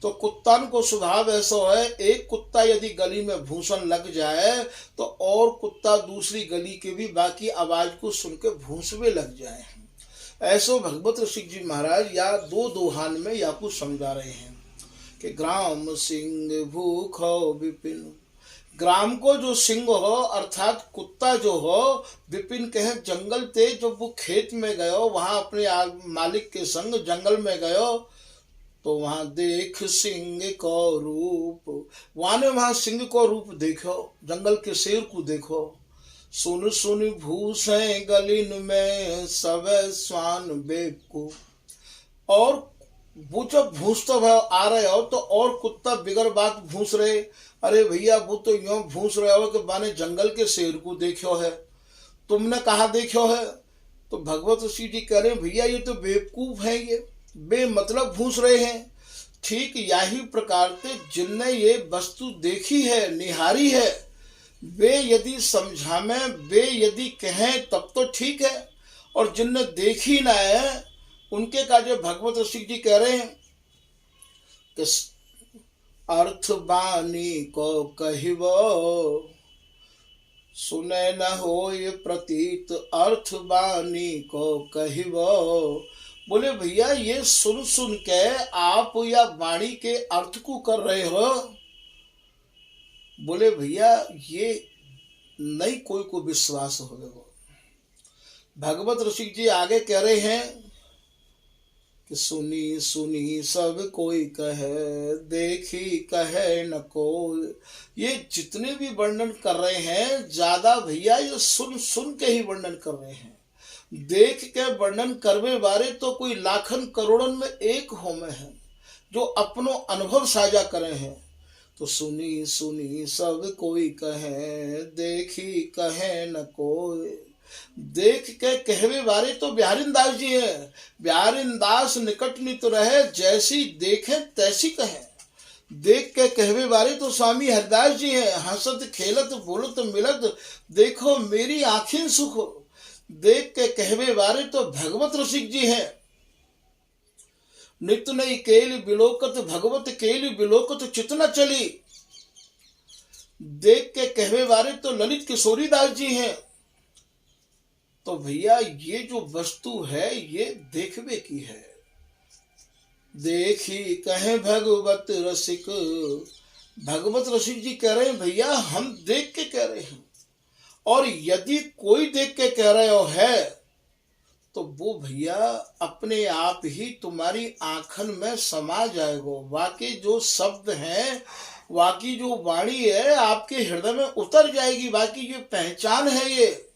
तो कुत्तन को स्वभाव ऐसा है, एक कुत्ता यदि गली में भूसन लग जाए तो और कुत्ता दूसरी गली के भी बाकी आवाज को सुन के भूसवे लग जाए। ऐसो भगवत ऋषि जी महाराज या दो दोहान में या कुछ समझा रहे हैं कि ग्राम सिंह भूखो विपिन। ग्राम को जो सिंह हो अर्थात कुत्ता जो हो, विपिन कहे जंगल ते जब वो खेत में गयो, वहां अपने मालिक के संग जंगल में गयो तो वहां देख सिंह को रूप। वहां सिंह को रूप देखो, जंगल के शेर को देखो। सुन सुन भूसे गलिन में सब स्वान बेवकूफ। और वो जब भूसते भय आ रहे हो तो और कुत्ता बिगर बात भूस रहे। अरे भैया वो तो यूं भूस रहे हो कि माने जंगल के शेर को देखो है, तुमने कहा देखो है। तो भगवत ऋषि जी कह रहे हैं भैया ये तो बेवकूफ है, ये बेमतलब भूस रहे हैं। ठीक यही प्रकार से जिनने ये वस्तु देखी है, निहारी है, वे यदि समझा में, वे यदि कहें तब तो ठीक है। और जिनने देखी ना है उनके का जो भगवत ऋषि जी कह रहे हैं कि अर्थ बानी को कहिबो, सुने न होय प्रतीत, अर्थ बानी को कहिबो। बोले भैया ये सुन सुन के आप या वाणी के अर्थ को कर रहे हो। बोले भैया ये नहीं कोई को विश्वास हो। भगवत ऋषि जी आगे कह रहे हैं कि सुनी सुनी सब कोई कहे, देखी कहे न कोई। ये जितने भी वर्णन कर रहे हैं ज्यादा भैया ये सुन सुन के ही वर्णन कर रहे हैं। देख के वर्णन करवे बारे तो कोई लाखन करोड़न में एक होमे हैं जो अपनो अनुभव साझा करे हैं। तो सुनी सुनी सब कोई कहे, देखी कहे न कोई। देख के कहवे बारे तो बिहारिन दास जी है। बिहारिन दास निकट नित रहे, जैसी देखे तैसी कहे। देख के कहवे बारे तो स्वामी हरिदास जी है। हंसत खेलत बोलत मिलत, देखो मेरी आँखें सुख। देख के कहवे बारे तो भगवत रसिक जी है। नित्य नई केल बिलोकत, भगवत केल बिलोकत चित न चली। देख के कहवे बारे तो ललित किशोरी दास जी हैं। तो भैया ये जो वस्तु है ये देखवे की है। देखी कहे भगवत रसिक, भगवत रसिक जी कह रहे हैं भैया हम देख के कह रहे हैं, और यदि कोई देख के कह रहे हो है तो वो भैया अपने आप ही तुम्हारी आंखन में समा जाएगा। वाकई जो शब्द हैं, वाकई जो वाणी है आपके हृदय में उतर जाएगी। वाकई ये पहचान है। ये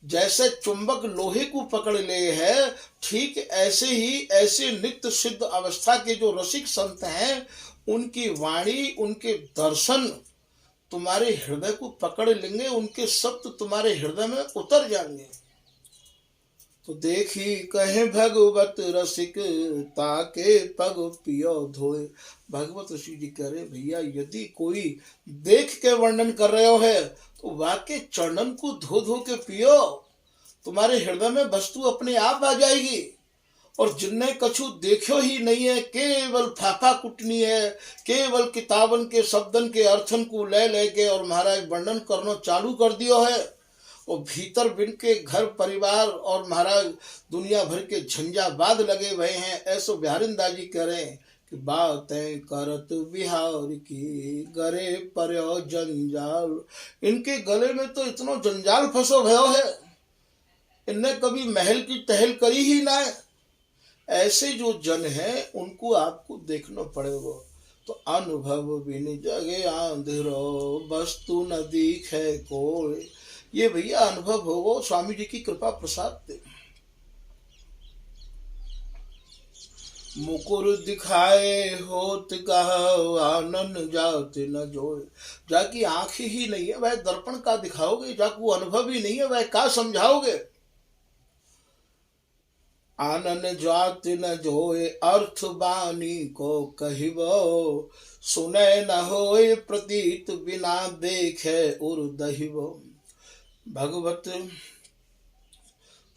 जैसे चुंबक लोहे को पकड़ ले है, ठीक ऐसे ही ऐसे नित्य सिद्ध अवस्था के जो रसिक संत हैं, उनकी वाणी, उनके दर्शन तुम्हारे हृदय को पकड़ लेंगे, उनके शब्द तुम्हारे हृदय में उतर जाएंगे। तो देखी कहे भगवत रसिक, ताके पग पियो धोए। भगवत ऋषि जी कह रहे भैया यदि कोई देख के वर्णन कर रहे हो है तो वाके चरणन को धो धो के पियो, तुम्हारे हृदय में वस्तु अपने आप आ जाएगी। और जिनने कछु देखो ही नहीं है, केवल फाफा कुटनी है, केवल किताबन के शब्दन के अर्थन को ले लेके और महाराज वर्णन करना चालू कर दियो है, और भीतर बिन के घर परिवार और महाराज दुनिया भर के झंझावाद लगे हुए हैं। ऐसो बिहारिंदास जी कह रहे हैं कि बातें करत बिहार की, गरे पर्यो जंजाल। इनके गले में तो इतना जंजाल फंसो भयो है, इनने कभी महल की टहल करी ही ना है। ऐसे जो जन है उनको आपको देखना पड़ेगा। तो अनुभव बिन जगे आंधिरो, वस्तु न दिखे कोई। ये भैया अनुभव होगा स्वामी जी की कृपा प्रसाद से। मुकुर दिखाए होत कहो, आनंद जात न जोए। जाकी आंख ही नहीं है वह दर्पण का दिखाओगे, जाकू अनुभव ही नहीं है वह का समझाओगे। आनन जात न जोए, अर्थ बानी को कहिबो। सुने न होए प्रतीत, बिना देखे उर दहिबो। भगवत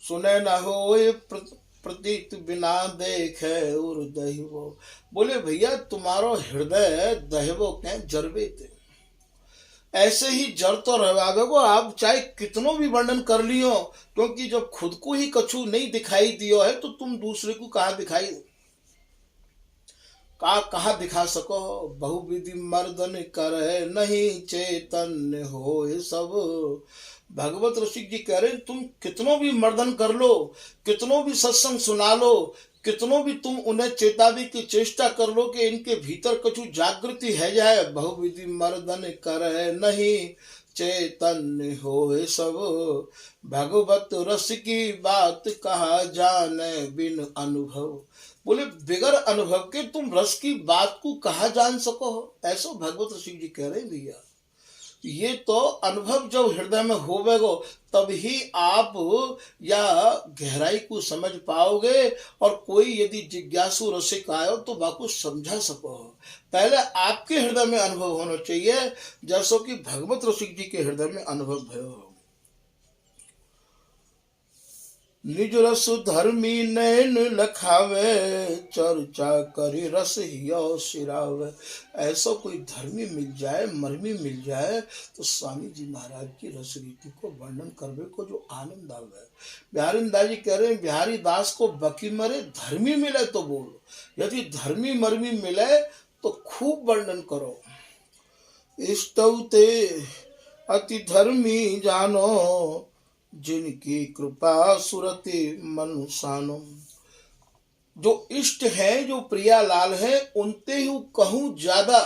सुने न होए प्रतीत, बिना देखे उर दहिबो। बोले भैया तुम्हारो हृदय दहिबो के जरबे थे, ऐसे ही जर तो रहे को आप चाहे कितनों भी वर्णन कर लियो, क्योंकि जब खुद को ही कछु नहीं दिखाई दियो है तो तुम दूसरे को कहाँ दिखाई कहाँ दिखा सको। बहुविधि मर्दन करे, नहीं चेतन हो सब। भगवत ऋषि जी कह रहे हैं तुम कितनों भी मर्दन कर लो, कितनों भी सत्संग सुना लो, कितनों भी तुम उन्हें चेतावी की चेष्टा कर लो कि इनके भीतर कछु जागृति है जाए। बहुविधि मर्दन करे, नहीं चेतन हो सब। भगवत रस की बात कहा जाने बिन अनुभव। बोले बिगर अनुभव के तुम रस की बात को कहा जान सको हो। ऐसा भगवत ऋषि जी कह रहे हैं भैया। ये तो अनुभव जब हृदय में होवेगो तब ही आप या गहराई को समझ पाओगे, और कोई यदि जिज्ञासु रसिक आयो तो बाको समझा सको। पहले आपके हृदय में अनुभव होना चाहिए, जैसो कि भगवत रसिक जी के हृदय में अनुभव भयो। निज रस धर्मी नैन लखावे, चर्चा करी रस हियो सिरावे। ऐसा कोई धर्मी मिल जाए, मर्मी मिल जाए तो स्वामी जी महाराज की रस रीति को वर्णन करवे को जो आनंद आवे। बिहारिंदास जी कह रहे हैं बिहारी दास को बकी मरे, धर्मी मिले तो बोलो, यदि धर्मी मर्मी मिले तो खूब वर्णन करो। इष्टौते अति धर्मी जानो, जिनकी कृपा सुरति मनुष्यानो। जो इष्ट है, जो प्रियालाल है, उनते ही कहूं ज्यादा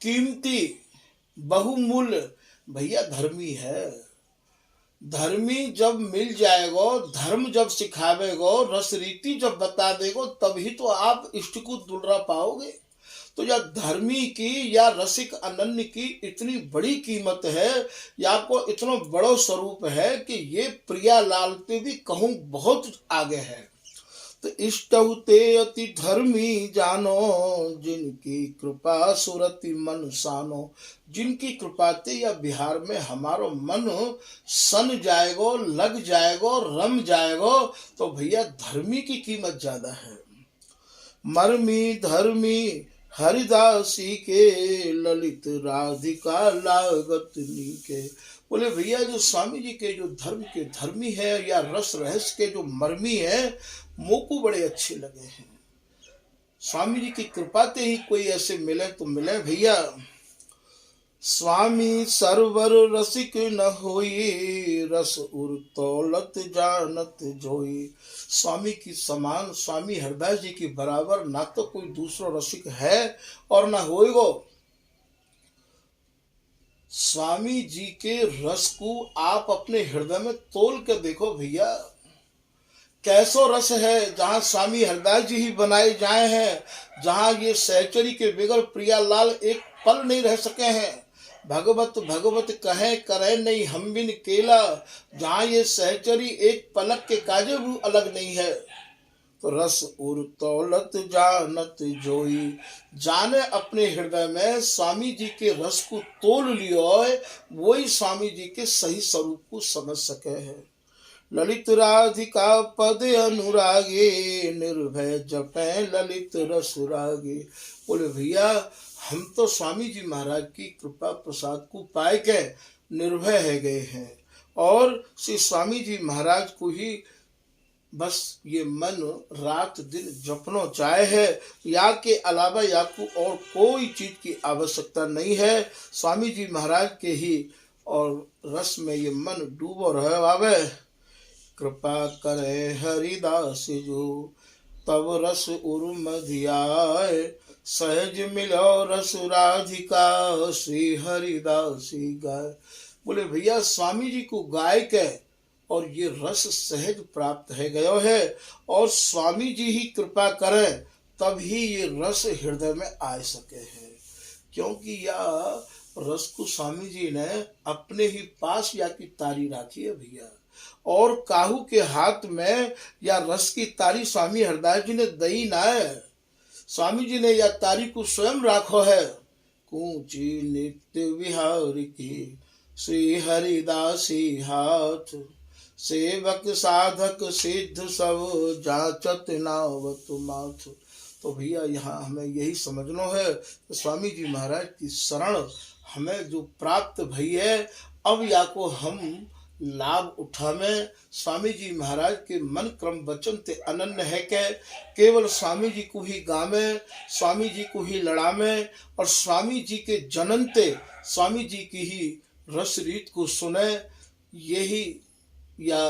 कीमती बहुमूल्य भैया धर्मी है। धर्मी जब मिल जाएगो, धर्म जब सिखावेगो, रस रीति जब बता देगो, तभी तो आप इष्ट को दुलरा पाओगे। तो या धर्मी की या रसिक अनन्य की इतनी बड़ी कीमत है, या आपको इतना बड़ा स्वरूप है कि ये प्रिया लाल पे भी कहूँ बहुत आगे है। तो इष्टौते अति धर्मी जानो, जिनकी कृपा सुरति मन सानो। जिनकी कृपा ते या बिहार में हमारो मन सन जाएगो, लग जाएगो, रम जाएगो, तो भैया धर्मी की कीमत ज्यादा है। मर्मी धर्मी हरिदासी के ललित राधिका लागत नीके। बोले भैया जो स्वामी जी के जो धर्म के धर्मी है या रस रहस्य के जो मर्मी है मोको बड़े अच्छे लगे हैं। स्वामी जी की कृपा से ही कोई ऐसे मिले तो मिले भैया। स्वामी सरवर रसिक न होई, रस उर तौलत जानत जोई। स्वामी की समान, स्वामी हरदास जी की बराबर ना तो कोई दूसरा रसिक है और ना होएगो। स्वामी जी के रस को आप अपने हृदय में तोल कर देखो भैया, कैसो रस है। जहाँ स्वामी हरदास जी ही बनाए जाए हैं, जहाँ ये सहचरी के बिगड़ प्रियालाल एक पल नहीं रह सके हैं। भगवत भगवत कहे करे नहीं हम बिन केला, जहाँ ये सहचरी एक पलक के काजे भी अलग नहीं है। तो रस उर तौलत जानत जोई, जाने अपने हृदय में स्वामी जी के रस को तोल लियो है, वही स्वामी जी के सही स्वरूप को समझ सके है। ललित राधिका पद अनुरागे, निर्भय जपे ललित रसुरागे। बोले भैया हम तो स्वामी जी महाराज की कृपा प्रसाद को पाए के निर्भय है गए हैं और श्री स्वामी जी महाराज को ही बस ये मन रात दिन जपनो चाहे है, या के अलावा या को और कोई चीज की आवश्यकता नहीं है। स्वामी जी महाराज के ही और रस में ये मन डूबो रह आवे। कृपा करे हरिदास जो, तब रस उर्म धियाय, सहज मिलो रस राधिका, श्री हरिदासी गाय। बोले भैया स्वामी जी को गाय के और ये रस सहज प्राप्त है गयो है, और स्वामी जी ही कृपा करें तब ही ये रस हृदय में आ सके है। क्योंकि यह रस को स्वामी जी ने अपने ही पास या की तारी राखी है भैया, और काहू के हाथ में या रस की तारी स्वामी हरदास जी ने दई ना है। स्वामी जी ने यह तारी को स्वयं राखो है। कूची नित्य विहार की, श्री हरिदासी हाथ, सेवक साधक सिद्ध सब, जाचत नावत माथ। तो भैया यहाँ हमें यही समझना है कि स्वामी जी महाराज की शरण हमें जो प्राप्त भई है, अब या को हम लाभ उठावे। स्वामी जी महाराज के मन क्रम वचन ते अनन्य है के केवल स्वामी जी को ही गावे, स्वामी जी को ही लड़ावे, और स्वामी जी के जननते स्वामी जी की ही रस रीत को सुने। यही या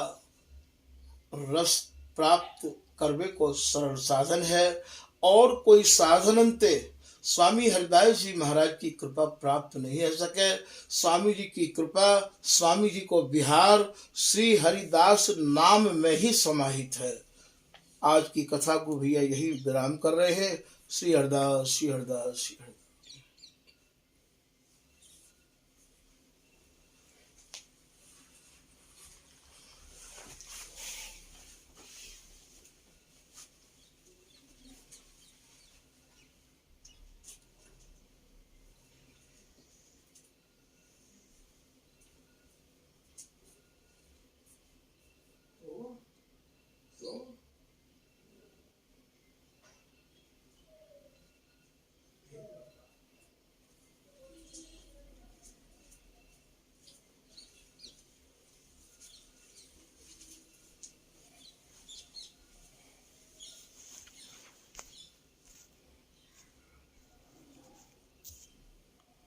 रस प्राप्त करवे को सरल साधन है, और कोई साधनंते स्वामी हरदास जी महाराज की कृपा प्राप्त नहीं हो सके। स्वामी जी की कृपा, स्वामी जी को बिहार श्री हरिदास नाम में ही समाहित है। आज की कथा को भैया यही विराम कर रहे हैं। श्री हरदास, श्री हरदास, श्री हरदास।